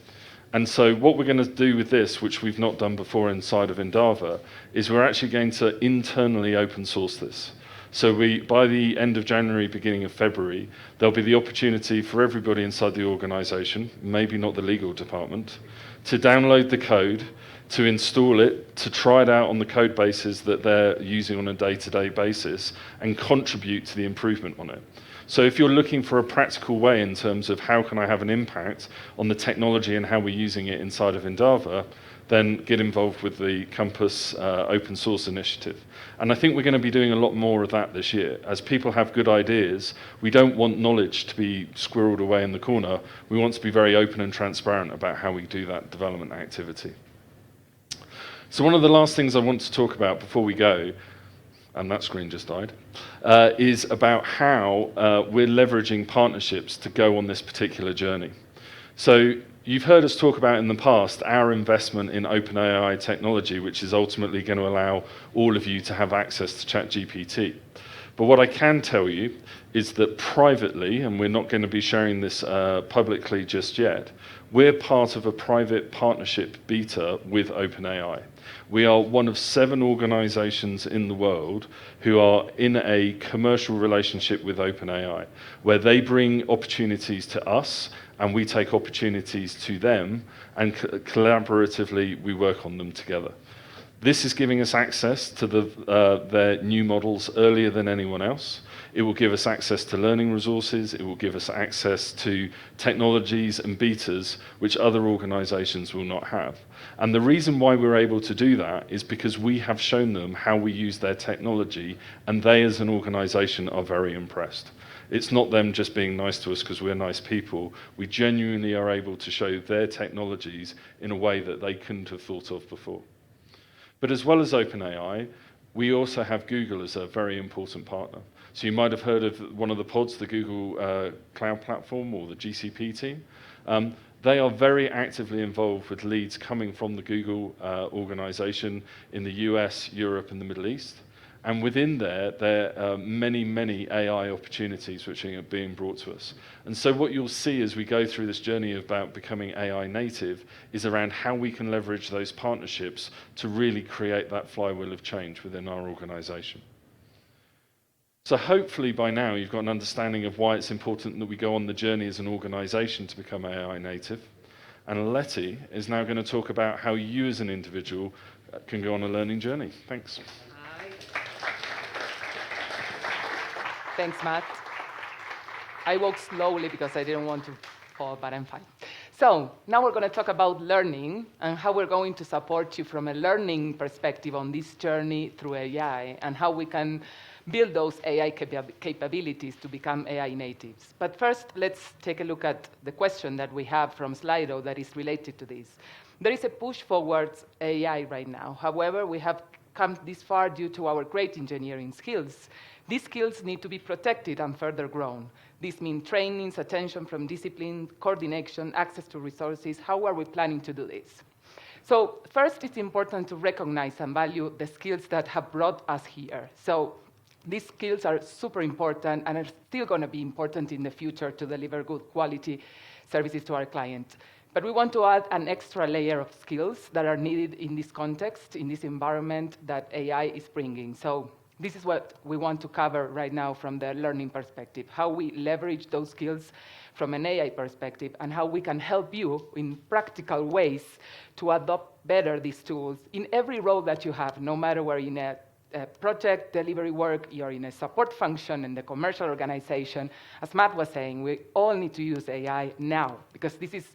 And so what we're going to do with this, which we've not done before inside of Endava, is we're actually going to internally open source this. So by the end of January, beginning of February, there'll be the opportunity for everybody inside the organization, maybe not the legal department, to download the code, to install it, to try it out on the code bases that they're using on a day-to-day basis, and contribute to the improvement on it. So if you're looking for a practical way in terms of how can I have an impact on the technology and how we're using it inside of Endava, then get involved with the Compass open source initiative. And I think we're going to be doing a lot more of that this year. As people have good ideas, we don't want knowledge to be squirreled away in the corner. We want to be very open and transparent about how we do that development activity. So one of the last things I want to talk about before we go, and that screen just died, is about how we're leveraging partnerships to go on this particular journey. So you've heard us talk about in the past our investment in OpenAI technology, which is ultimately going to allow all of you to have access to ChatGPT. But what I can tell you is that privately, and we're not going to be sharing this publicly just yet, we're part of a private partnership beta with OpenAI. We are one of 7 organizations in the world who are in a commercial relationship with OpenAI, where they bring opportunities to us and we take opportunities to them, and collaboratively we work on them together. This is giving us access to their new models earlier than anyone else. It will give us access to learning resources. It will give us access to technologies and betas which other organizations will not have. And the reason why we're able to do that is because we have shown them how we use their technology, and they as an organization are very impressed. It's not them just being nice to us because we're nice people. We genuinely are able to show their technologies in a way that they couldn't have thought of before. But as well as OpenAI, we also have Google as a very important partner. So you might have heard of one of the pods, the Google Cloud Platform or the GCP team. They are very actively involved with leads coming from the Google organization in the US, Europe, and the Middle East. And within there are many, many AI opportunities which are being brought to us. And so what you'll see as we go through this journey about becoming AI native is around how we can leverage those partnerships to really create that flywheel of change within our organization. So hopefully by now you've got an understanding of why it's important that we go on the journey as an organization to become AI native. And Letty is now going to talk about how you as an individual can go on a learning journey. Thanks. Thanks, Matt. I walk slowly because I didn't want to fall, but I'm fine. So now we're going to talk about learning and how we're going to support you from a learning perspective on this journey through AI, and how we can build those AI capabilities to become AI natives. But first, let's take a look at the question that we have from Slido that is related to this. There is a push towards AI right now. However, we have come this far due to our great engineering skills. These skills need to be protected and further grown. This means trainings, attention from discipline, coordination, access to resources. How are we planning to do this? So first, it's important to recognize and value the skills that have brought us here. So these skills are super important and are still going to be important in the future to deliver good quality services to our clients. But we want to add an extra layer of skills that are needed in this context, in this environment that AI is bringing. So this is what we want to cover right now from the learning perspective, how we leverage those skills from an AI perspective and how we can help you in practical ways to adopt better these tools in every role that you have, no matter where in a project, delivery work, you're in a support function in the commercial organization. As Matt was saying, we all need to use AI now because this is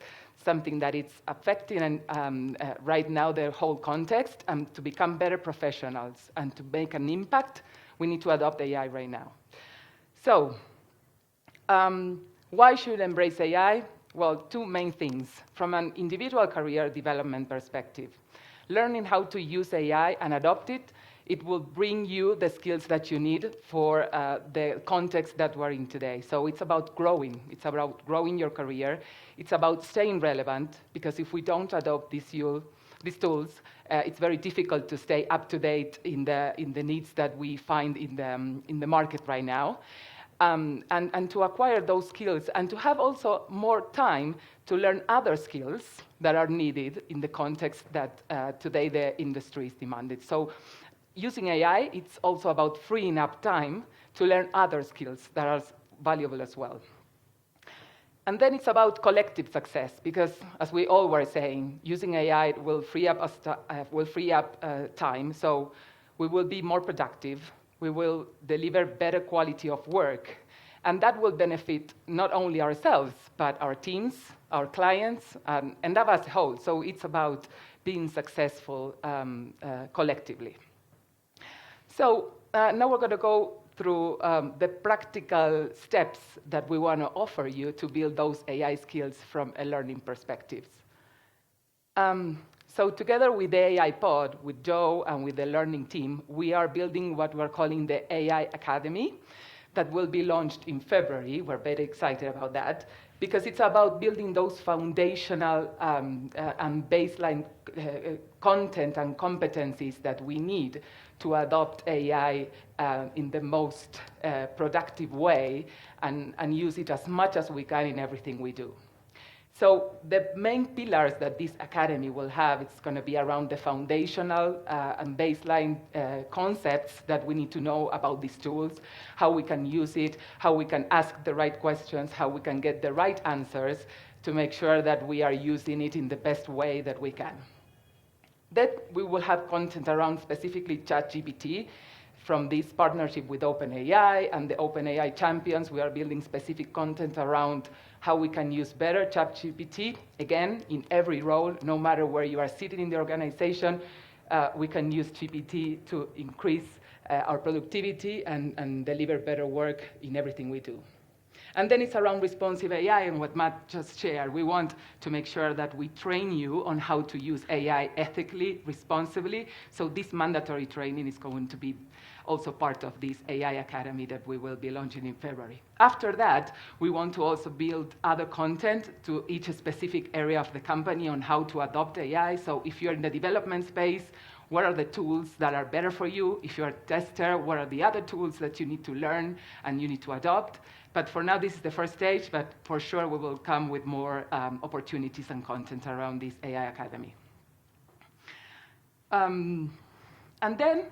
something that is affecting right now the whole context, and to become better professionals and to make an impact, we need to adopt AI right now. So, why should we embrace AI? Well, two main things. From an individual career development perspective, learning how to use AI and adopt it, it will bring you the skills that you need for the context that we're in today. So it's about growing. It's about growing your career. It's about staying relevant, because if we don't adopt these tools, it's very difficult to stay up to date in the needs that we find in the market right now. And to acquire those skills and to have also more time to learn other skills that are needed in the context that today the industry is demanded. So using AI, it's also about freeing up time to learn other skills that are valuable as well. And then it's about collective success, because as we all were saying, using AI will free up time, so we will be more productive, we will deliver better quality of work, and that will benefit not only ourselves, but our teams, our clients, and Endava as a whole. So it's about being successful collectively. So now we're going to go through the practical steps that we want to offer you to build those AI skills from a learning perspective. So together with the AI pod, with Joe and with the learning team, we are building what we're calling the AI Academy that will be launched in February. We're very excited about that, because it's about building those foundational and baseline content and competencies that we need to adopt AI in the most productive way and use it as much as we can in everything we do. So the main pillars that this academy will have, it's going to be around the foundational and baseline concepts that we need to know about these tools, how we can use it, how we can ask the right questions, how we can get the right answers to make sure that we are using it in the best way that we can. Then we will have content around specifically ChatGPT. From this partnership with OpenAI and the OpenAI champions, we are building specific content around how we can use better ChatGPT. Again, in every role, no matter where you are sitting in the organization, we can use GPT to increase our productivity and deliver better work in everything we do. And then it's around responsive AI and what Matt just shared. We want to make sure that we train you on how to use AI ethically, responsibly. So this mandatory training is going to be also part of this AI Academy that we will be launching in February. After that, we want to also build other content to each specific area of the company on how to adopt AI. So if you're in the development space, what are the tools that are better for you? If you're a tester, what are the other tools that you need to learn and you need to adopt? But for now, this is the first stage, but for sure we will come with more opportunities and content around this AI Academy. And then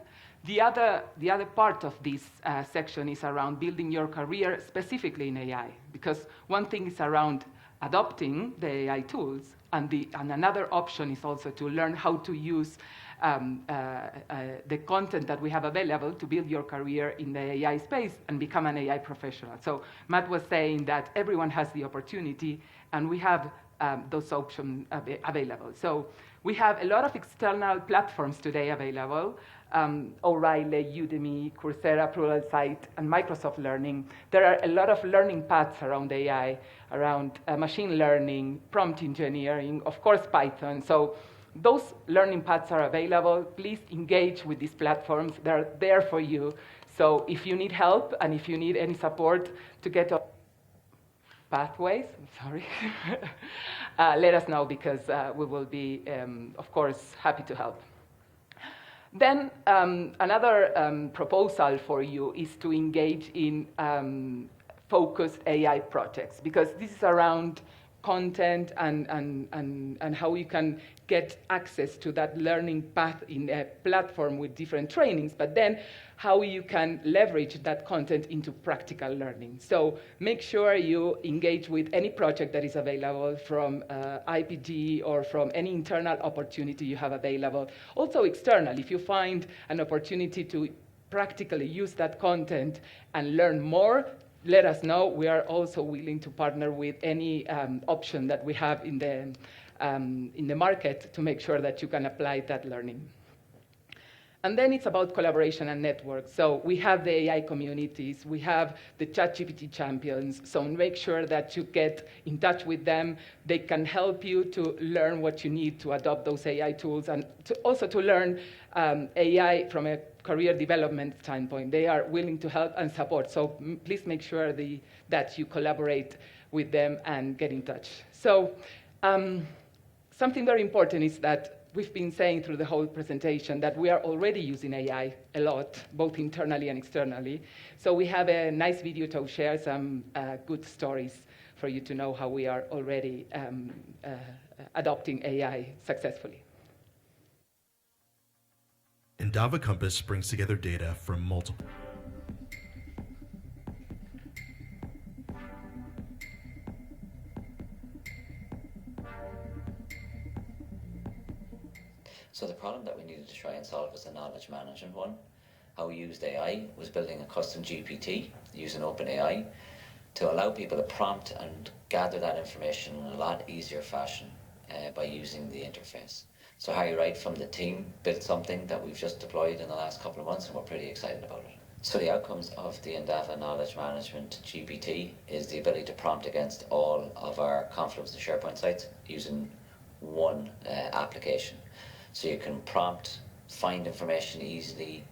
the other part of this section is around building your career specifically in AI, because one thing is around adopting the AI tools, and another option is also to learn how to use the content that we have available to build your career in the AI space and become an AI professional. So Matt was saying that everyone has the opportunity, and we have those options available. So we have a lot of external platforms today available. O'Reilly, Udemy, Coursera, Pluralsight, and Microsoft Learning. There are a lot of learning paths around AI, around machine learning, prompt engineering, of course, Python. So those learning paths are available. Please engage with these platforms. They're there for you. So if you need help and if you need any support to get on pathways, let us know, because we will be, of course, happy to help. Then another proposal for you is to engage in focused AI projects, because this is around content and how you can get access to that learning path in a platform with different trainings, but then how you can leverage that content into practical learning. So make sure you engage with any project that is available from IPG or from any internal opportunity you have available. Also external, if you find an opportunity to practically use that content and learn more, let us know. We are also willing to partner with any option that we have in the market to make sure that you can apply that learning. And then it's about collaboration and network. So we have the AI communities, we have the ChatGPT champions, so make sure that you get in touch with them. They can help you to learn what you need to adopt those AI tools, and also to learn AI from a career development standpoint. They are willing to help and support. So please make sure that you collaborate with them and get in touch. So something very important is that we've been saying through the whole presentation that we are already using AI a lot, both internally and externally. So we have a nice video to share some good stories for you to know how we are already adopting AI successfully. Endava Compass brings together data from multiple. So the problem that we needed to try and solve was a knowledge management one. How we used AI was building a custom GPT using OpenAI to allow people to prompt and gather that information in a lot easier fashion by using the interface. So Harry Wright from the team built something that we've just deployed in the last couple of months, and we're pretty excited about it. So the outcomes of the Endava Knowledge Management GPT is the ability to prompt against all of our Confluence and SharePoint sites using one application. So you can prompt, find information easily,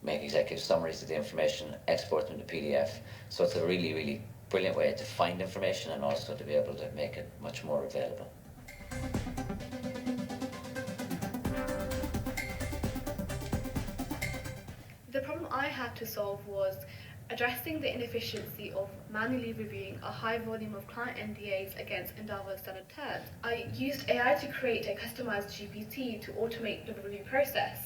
make executive summaries of the information, export them to PDF. So it's a really, really brilliant way to find information and also to be able to make it much more available. The problem I had to solve was addressing the inefficiency of manually reviewing a high volume of client NDAs against Endava standard terms. I used AI to create a customized GPT to automate the review process.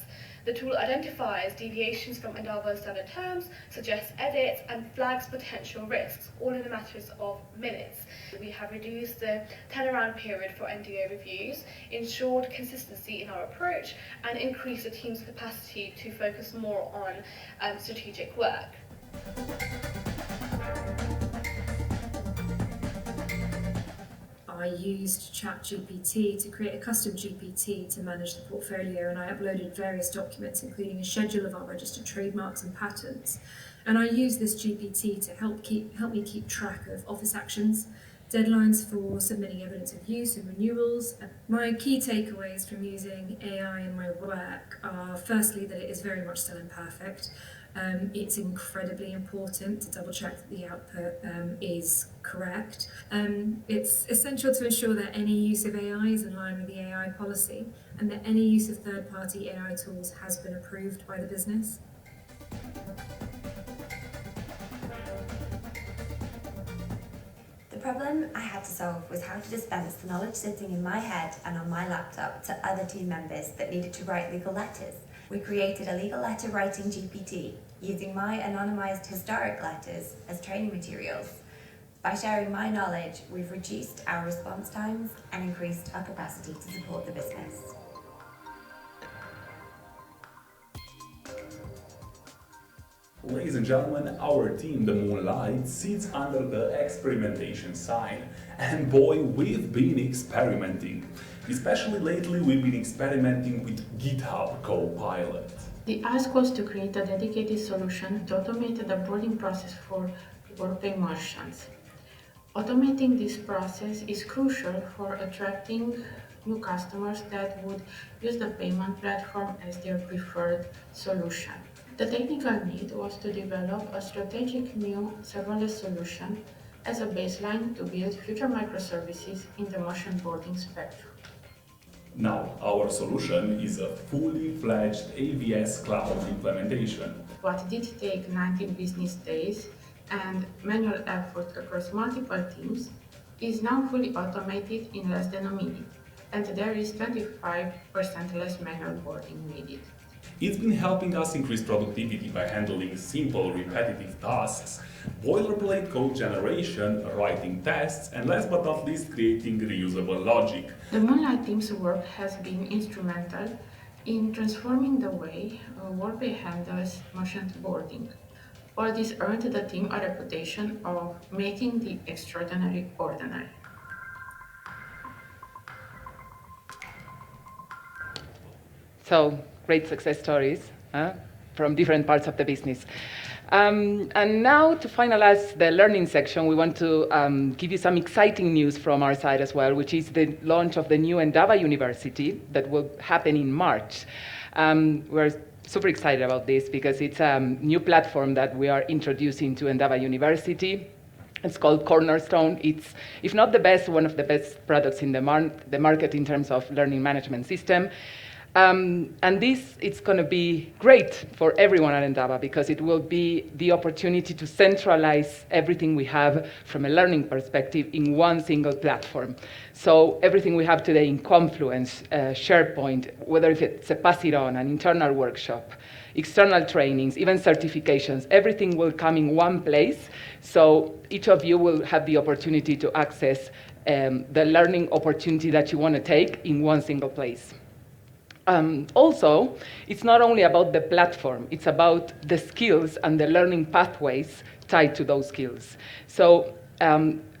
The tool identifies deviations from Endava standard terms, suggests edits, and flags potential risks, all in a matter of minutes. We have reduced the turnaround period for NDA reviews, ensured consistency in our approach, and increased the team's capacity to focus more on strategic work. I used ChatGPT to create a custom GPT to manage the portfolio, and I uploaded various documents, including a schedule of our registered trademarks and patents. And I used this GPT to help me keep track of office actions, deadlines for submitting evidence of use and renewals. My key takeaways from using AI in my work are, firstly, that it is very much still imperfect. It's incredibly important to double check that the output is correct. It's essential to ensure that any use of AI is in line with the AI policy, and that any use of third-party AI tools has been approved by the business. The problem I had to solve was how to dispense the knowledge sitting in my head and on my laptop to other team members that needed to write legal letters. We created a legal letter writing GPT using my anonymised historic letters as training materials. By sharing my knowledge, we've reduced our response times and increased our capacity to support the business. Ladies and gentlemen, our team, the Moonlight, sits under the experimentation sign. And boy, we've been experimenting. Especially lately, we've been experimenting with GitHub Copilot. The ask was to create a dedicated solution to automate the boarding process for WorldPay merchants. Automating this process is crucial for attracting new customers that would use the payment platform as their preferred solution. The technical need was to develop a strategic new serverless solution as a baseline to build future microservices in the merchant boarding spectrum. Now, our solution is a fully fledged AVS cloud implementation. What did take 19 business days and manual effort across multiple teams is now fully automated in less than a minute, and there is 25% less manual boarding needed. It's been helping us increase productivity by handling simple, repetitive tasks, boilerplate code generation, writing tests, and last but not least, creating reusable logic. The Moonlight team's work has been instrumental in transforming the way WorldPay handles merchant boarding. All this earned the team a reputation of making the extraordinary ordinary. So, great success stories from different parts of the business. And now, to finalize the learning section, we want to give you some exciting news from our side as well, which is the launch of the new Endava University that will happen in March. We're super excited about this because it's a new platform that we are introducing to Endava University. It's called Cornerstone. It's, if not the best, one of the best products in the market in terms of learning management system. And it's going to be great for everyone at Endava because it will be the opportunity to centralize everything we have from a learning perspective in one single platform. So everything we have today in Confluence, SharePoint, whether if it's a pass it on, an internal workshop, external trainings, even certifications, everything will come in one place. So each of you will have the opportunity to access the learning opportunity that you want to take in one single place. Also, it's not only about the platform, it's about the skills and the learning pathways tied to those skills. So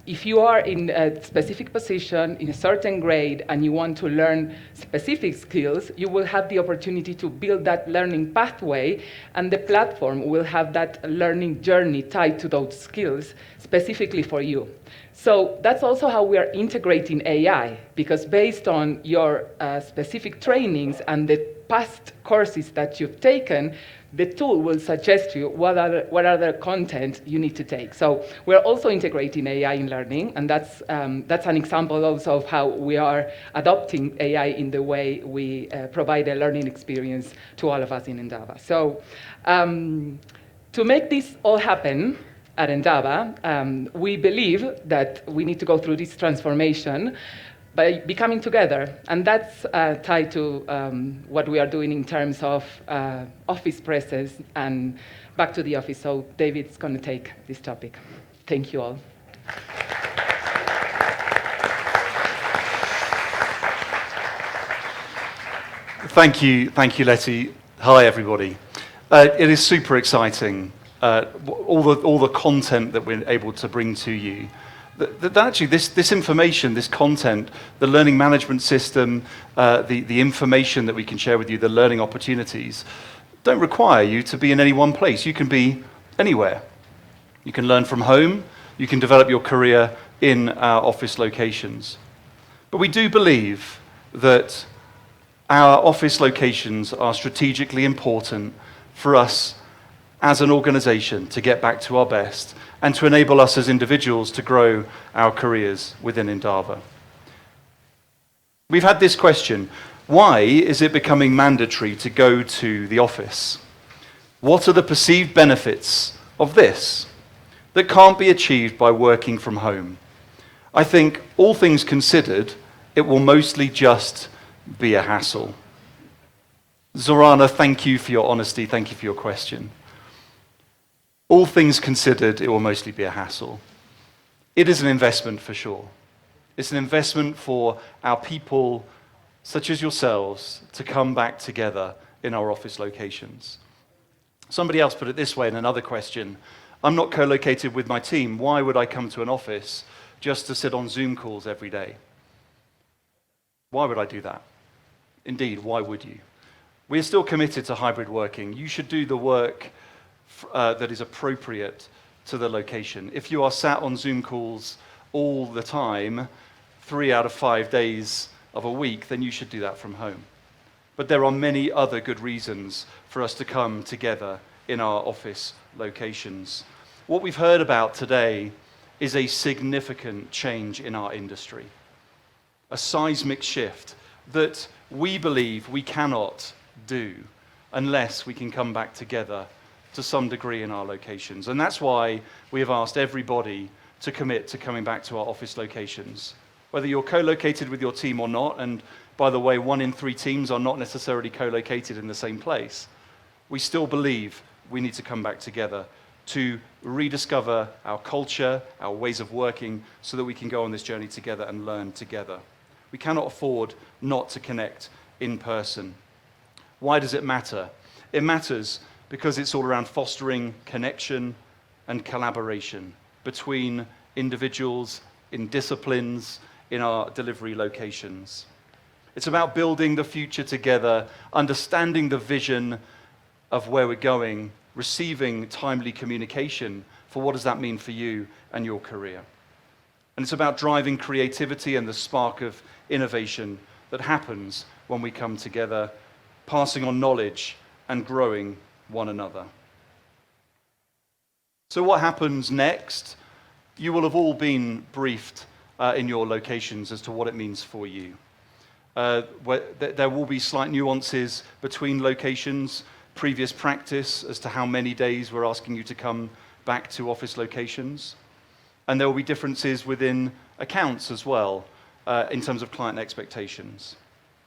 if you are in a specific position, in a certain grade, and you want to learn specific skills, you will have the opportunity to build that learning pathway, and the platform will have that learning journey tied to those skills specifically for you. So that's also how we are integrating AI, because based on your specific trainings and the past courses that you've taken, the tool will suggest you what other content you need to take. So we're also integrating AI in learning, and that's an example also of how we are adopting AI in the way we provide a learning experience to all of us in Endava. So to make this all happen at Endava, we believe that we need to go through this transformation by becoming together, and that's tied to what we are doing in terms of office presence and back to the office. So David's going to take this topic. Thank you all. Thank you, Letty. Hi, everybody. It is super exciting, all the content that we're able to bring to you. That actually, this information, this content, the learning management system, the information that we can share with you, the learning opportunities, don't require you to be in any one place. You can be anywhere. You can learn from home. You can develop your career in our office locations. But we do believe that our office locations are strategically important for us as an organization to get back to our best and to enable us as individuals to grow our careers within Endava. We've had this question: why is it becoming mandatory to go to the office? What are the perceived benefits of this that can't be achieved by working from home? I think, all things considered, it will mostly just be a hassle. Zorana, thank you for your honesty, thank you for your question. All things considered, it will mostly be a hassle. It is an investment for sure. It's an investment for our people, such as yourselves, to come back together in our office locations. Somebody else put it this way in another question. I'm not co-located with my team. Why would I come to an office just to sit on Zoom calls every day? Why would I do that? Indeed, why would you? We are still committed to hybrid working. You should do the work that is appropriate to the location. If you are sat on Zoom calls all the time, 3 out of 5 days of a week, then you should do that from home. But there are many other good reasons for us to come together in our office locations. What we've heard about today is a significant change in our industry, a seismic shift that we believe we cannot do unless we can come back together to some degree in our locations. And that's why we have asked everybody to commit to coming back to our office locations, whether you're co-located with your team or not. And by the way, 1 in 3 teams are not necessarily co-located in the same place. We still believe we need to come back together to rediscover our culture, our ways of working, so that we can go on this journey together and learn together. We cannot afford not to connect in person. Why does it matter? It matters because it's all around fostering connection and collaboration between individuals, in disciplines, in our delivery locations. It's about building the future together, understanding the vision of where we're going, receiving timely communication for what does that mean for you and your career. And it's about driving creativity and the spark of innovation that happens when we come together, passing on knowledge and growing one another. So what happens next? You will have all been briefed in your locations as to what it means for you. There will be slight nuances between locations, previous practice as to how many days we're asking you to come back to office locations. And there will be differences within accounts as well, in terms of client expectations.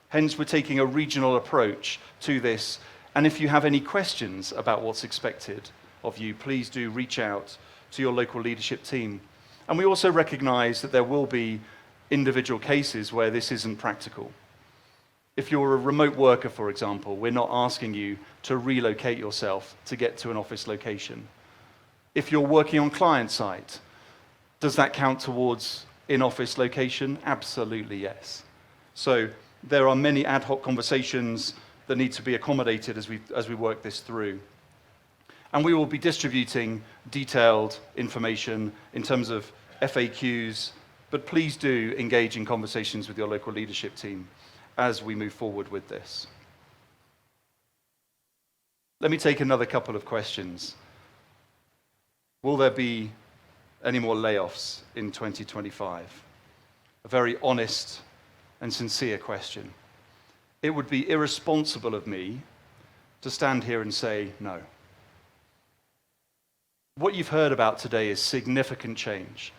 Hence, we're taking a regional approach to this. And if you have any questions about what's expected of you, please do reach out to your local leadership team. And we also recognize that there will be individual cases where this isn't practical. If you're a remote worker, for example, we're not asking you to relocate yourself to get to an office location. If you're working on client site, does that count towards in-office location? Absolutely yes. So there are many ad hoc conversations that need to be accommodated as we work this through. And we will be distributing detailed information in terms of FAQs, but please do engage in conversations with your local leadership team as we move forward with this. Let me take another couple of questions. Will there be any more layoffs in 2025? A very honest and sincere question. It would be irresponsible of me to stand here and say no. What you've heard about today is significant change.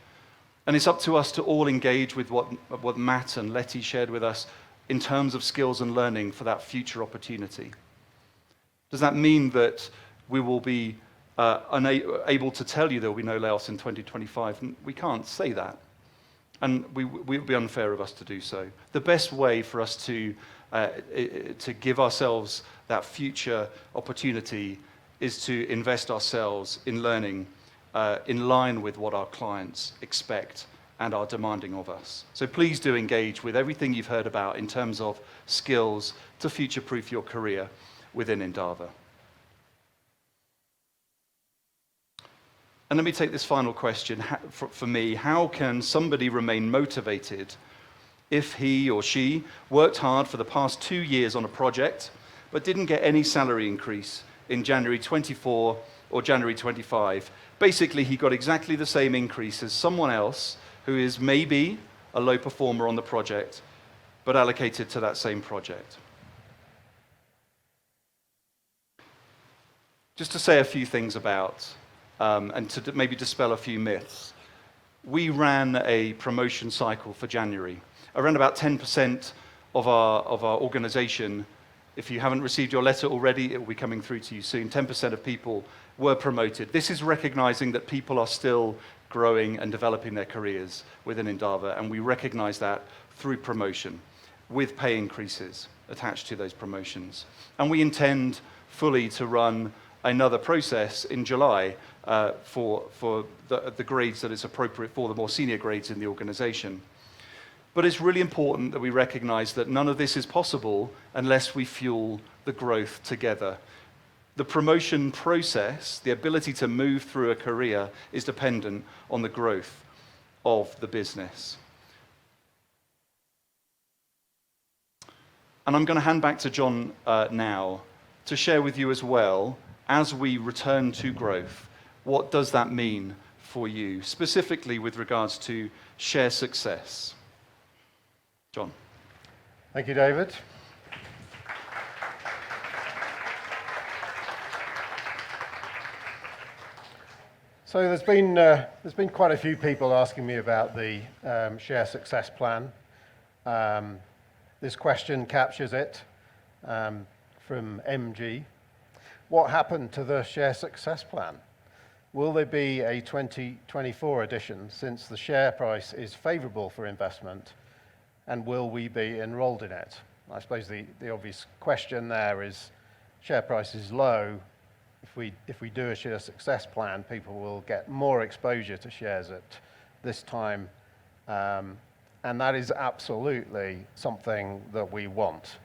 And it's up to us to all engage with what Matt and Letty shared with us in terms of skills and learning for that future opportunity. Does that mean that we will be unable to tell you there will be no layoffs in 2025? We can't say that. And it would be unfair of us to do so. The best way for us to give ourselves that future opportunity is to invest ourselves in learning in line with what our clients expect and are demanding of us. So please do engage with everything you've heard about in terms of skills to future-proof your career within Endava. And let me take this final question for me. How can somebody remain motivated if he or she worked hard for the past 2 years on a project but didn't get any salary increase in January 24 or January 25? Basically, he got exactly the same increase as someone else who is maybe a low performer on the project, but allocated to that same project. Just to say a few things about, and to maybe dispel a few myths. We ran a promotion cycle for January. Around about 10% of our organization, if you haven't received your letter already, it will be coming through to you soon. 10% of people were promoted. This is recognizing that people are still growing and developing their careers within Endava, and we recognize that through promotion, with pay increases attached to those promotions. And we intend fully to run another process in July for the grades that is appropriate for, the more senior grades in the organization. But it's really important that we recognize that none of this is possible unless we fuel the growth together. The promotion process, the ability to move through a career, is dependent on the growth of the business. And I'm going to hand back to John now to share with you as well, as we return to growth, what does that mean for you, specifically with regards to share success. John. Thank you, David. So there's been quite a few people asking me about the share success plan. This question captures it from MG. What happened to the share success plan? Will there be a 2024 edition since the share price is favorable for investment, and will we be enrolled in it? I suppose the obvious question there is share price is low. If we do a share success plan, people will get more exposure to shares at this time, and that is absolutely something that we want.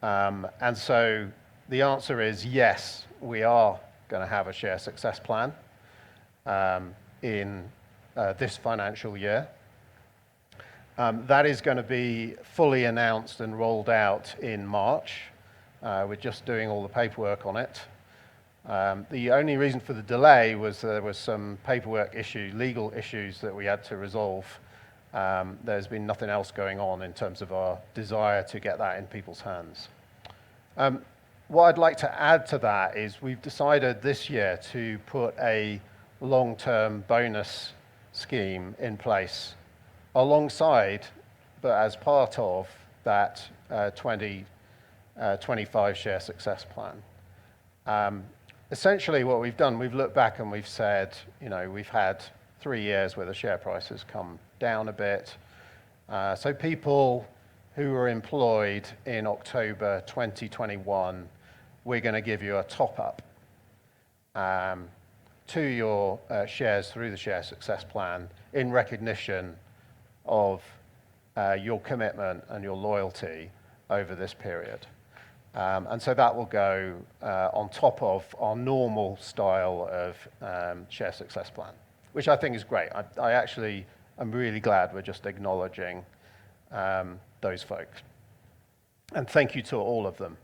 And so the answer is yes, we are going to have a share success plan in this financial year. That is going to be fully announced and rolled out in March. We're just doing all the paperwork on it. The only reason for the delay was there was some paperwork issue, legal issues that we had to resolve. There's been nothing else going on in terms of our desire to get that in people's hands. What I'd like to add to that is we've decided this year to put a long-term bonus scheme in place alongside, but as part of, that 2025 share success plan. Essentially what we've done, we've looked back and we've said, we've had 3 years where the share price has come down a bit. So people who were employed in October 2021, we're going to give you a top-up to your shares through the share success plan in recognition of your commitment and your loyalty over this period. And so that will go on top of our normal style of share success plan, which I think is great. I actually am really glad we're just acknowledging those folks. And thank you to all of them,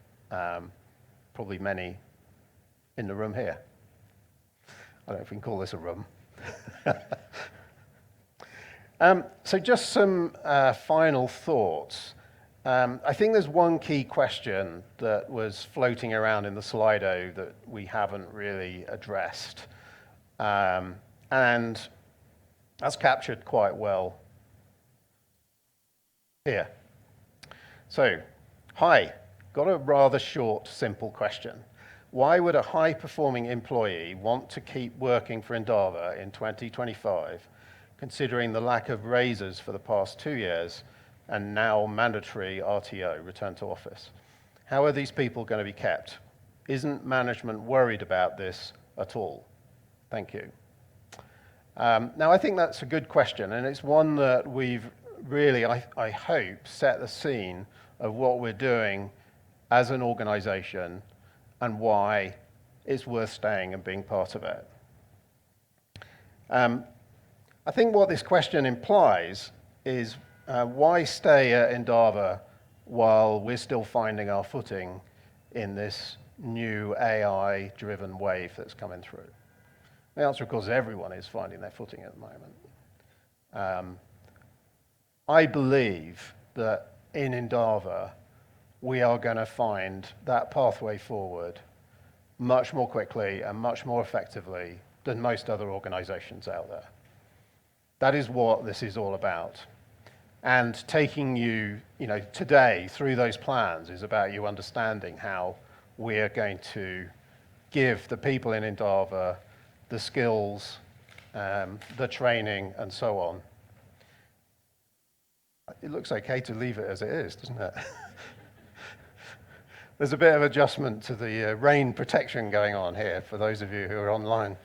probably many in the room here. I don't know if we can call this a room. So just some final thoughts. I think there's one key question that was floating around in the Slido that we haven't really addressed. And that's captured quite well here. So, hi, got a rather short, simple question. Why would a high-performing employee want to keep working for Endava in 2025, considering the lack of raises for the past 2 years and now mandatory RTO, return to office? How are these people going to be kept? Isn't management worried about this at all? Thank you. Now, I think that's a good question, and it's one that we've really, I hope, set the scene of what we're doing as an organization and why it's worth staying and being part of it. I think what this question implies is why stay at Endava while we're still finding our footing in this new AI-driven wave that's coming through? The answer, of course, is everyone is finding their footing at the moment. I believe that in Endava, we are going to find that pathway forward much more quickly and much more effectively than most other organizations out there. That is what this is all about. And taking you, today through those plans is about you understanding how we are going to give the people in Endava the skills, the training, and so on. It looks okay to leave it as it is, doesn't it? There's a bit of adjustment to the rain protection going on here for those of you who are online.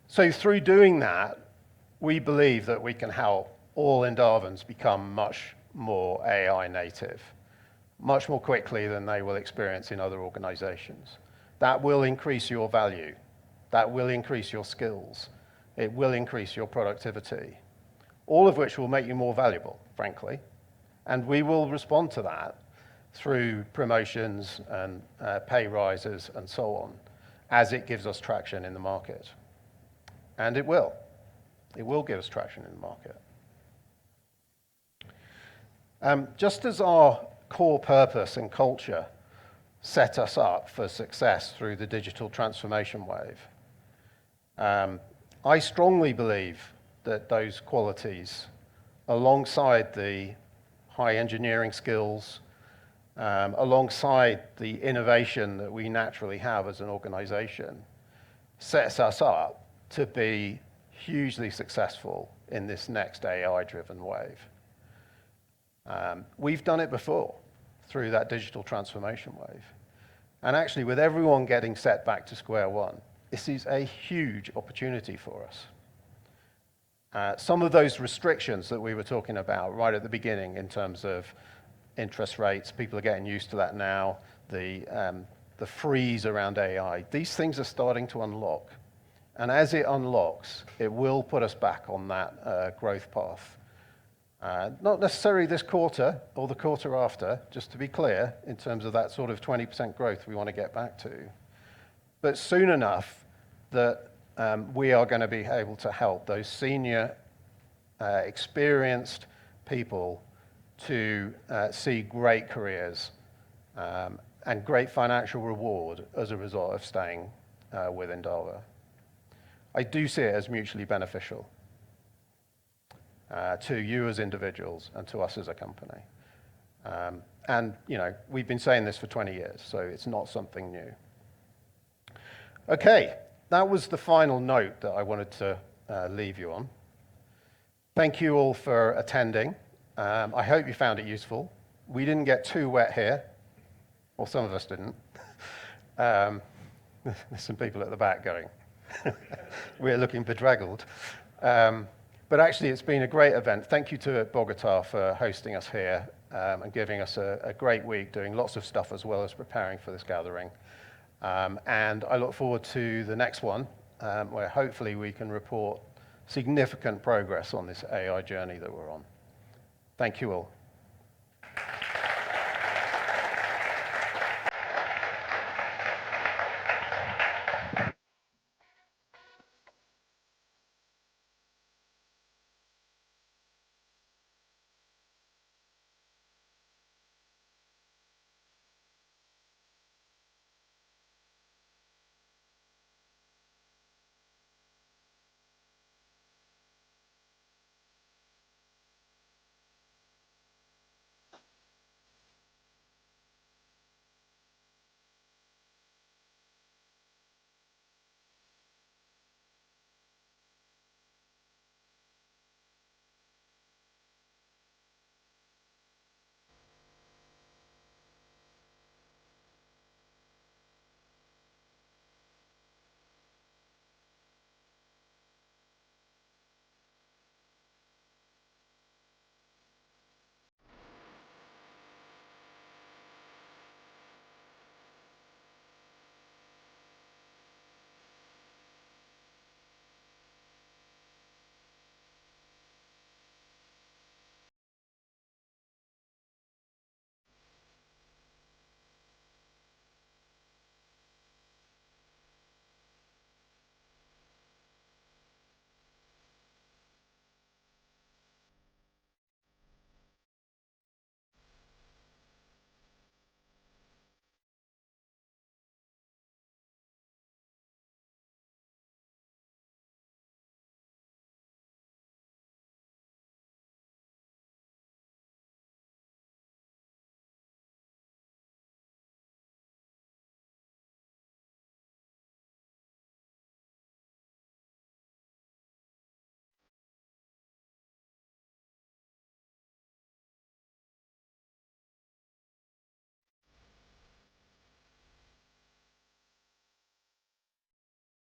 So through doing that, we believe that we can help all Endavans become much more AI native, much more quickly than they will experience in other organizations. That will increase your value. That will increase your skills. It will increase your productivity, all of which will make you more valuable, frankly. And we will respond to that through promotions and pay rises and so on, as it gives us traction in the market. And it will. It will give us traction in the market. Just as our core purpose and culture set us up for success through the digital transformation wave, I strongly believe that those qualities, alongside the high engineering skills, alongside the innovation that we naturally have as an organization, sets us up to be hugely successful in this next AI-driven wave. We've done it before through that digital transformation wave. And actually, with everyone getting set back to square one, this is a huge opportunity for us. Some of those restrictions that we were talking about right at the beginning in terms of interest rates, people are getting used to that now, the freeze around AI, these things are starting to unlock. And as it unlocks, it will put us back on that growth path. Not necessarily this quarter or the quarter after, just to be clear, in terms of that sort of 20% growth we want to get back to. But soon enough that we are going to be able to help those senior, experienced people to see great careers and great financial reward as a result of staying with Endava. I do see it as mutually beneficial to you as individuals and to us as a company. And, you know, we've been saying this for 20 years, so it's not something new. Okay, that was the final note that I wanted to leave you on. Thank you all for attending. I hope you found it useful. We didn't get too wet here, or some of us didn't. There's some people at the back going, we're looking bedraggled. But actually, it's been a great event. Thank you to Bogota for hosting us here and giving us a great week, doing lots of stuff as well as preparing for this gathering. And I look forward to the next one, where hopefully we can report significant progress on this AI journey that we're on. Thank you all.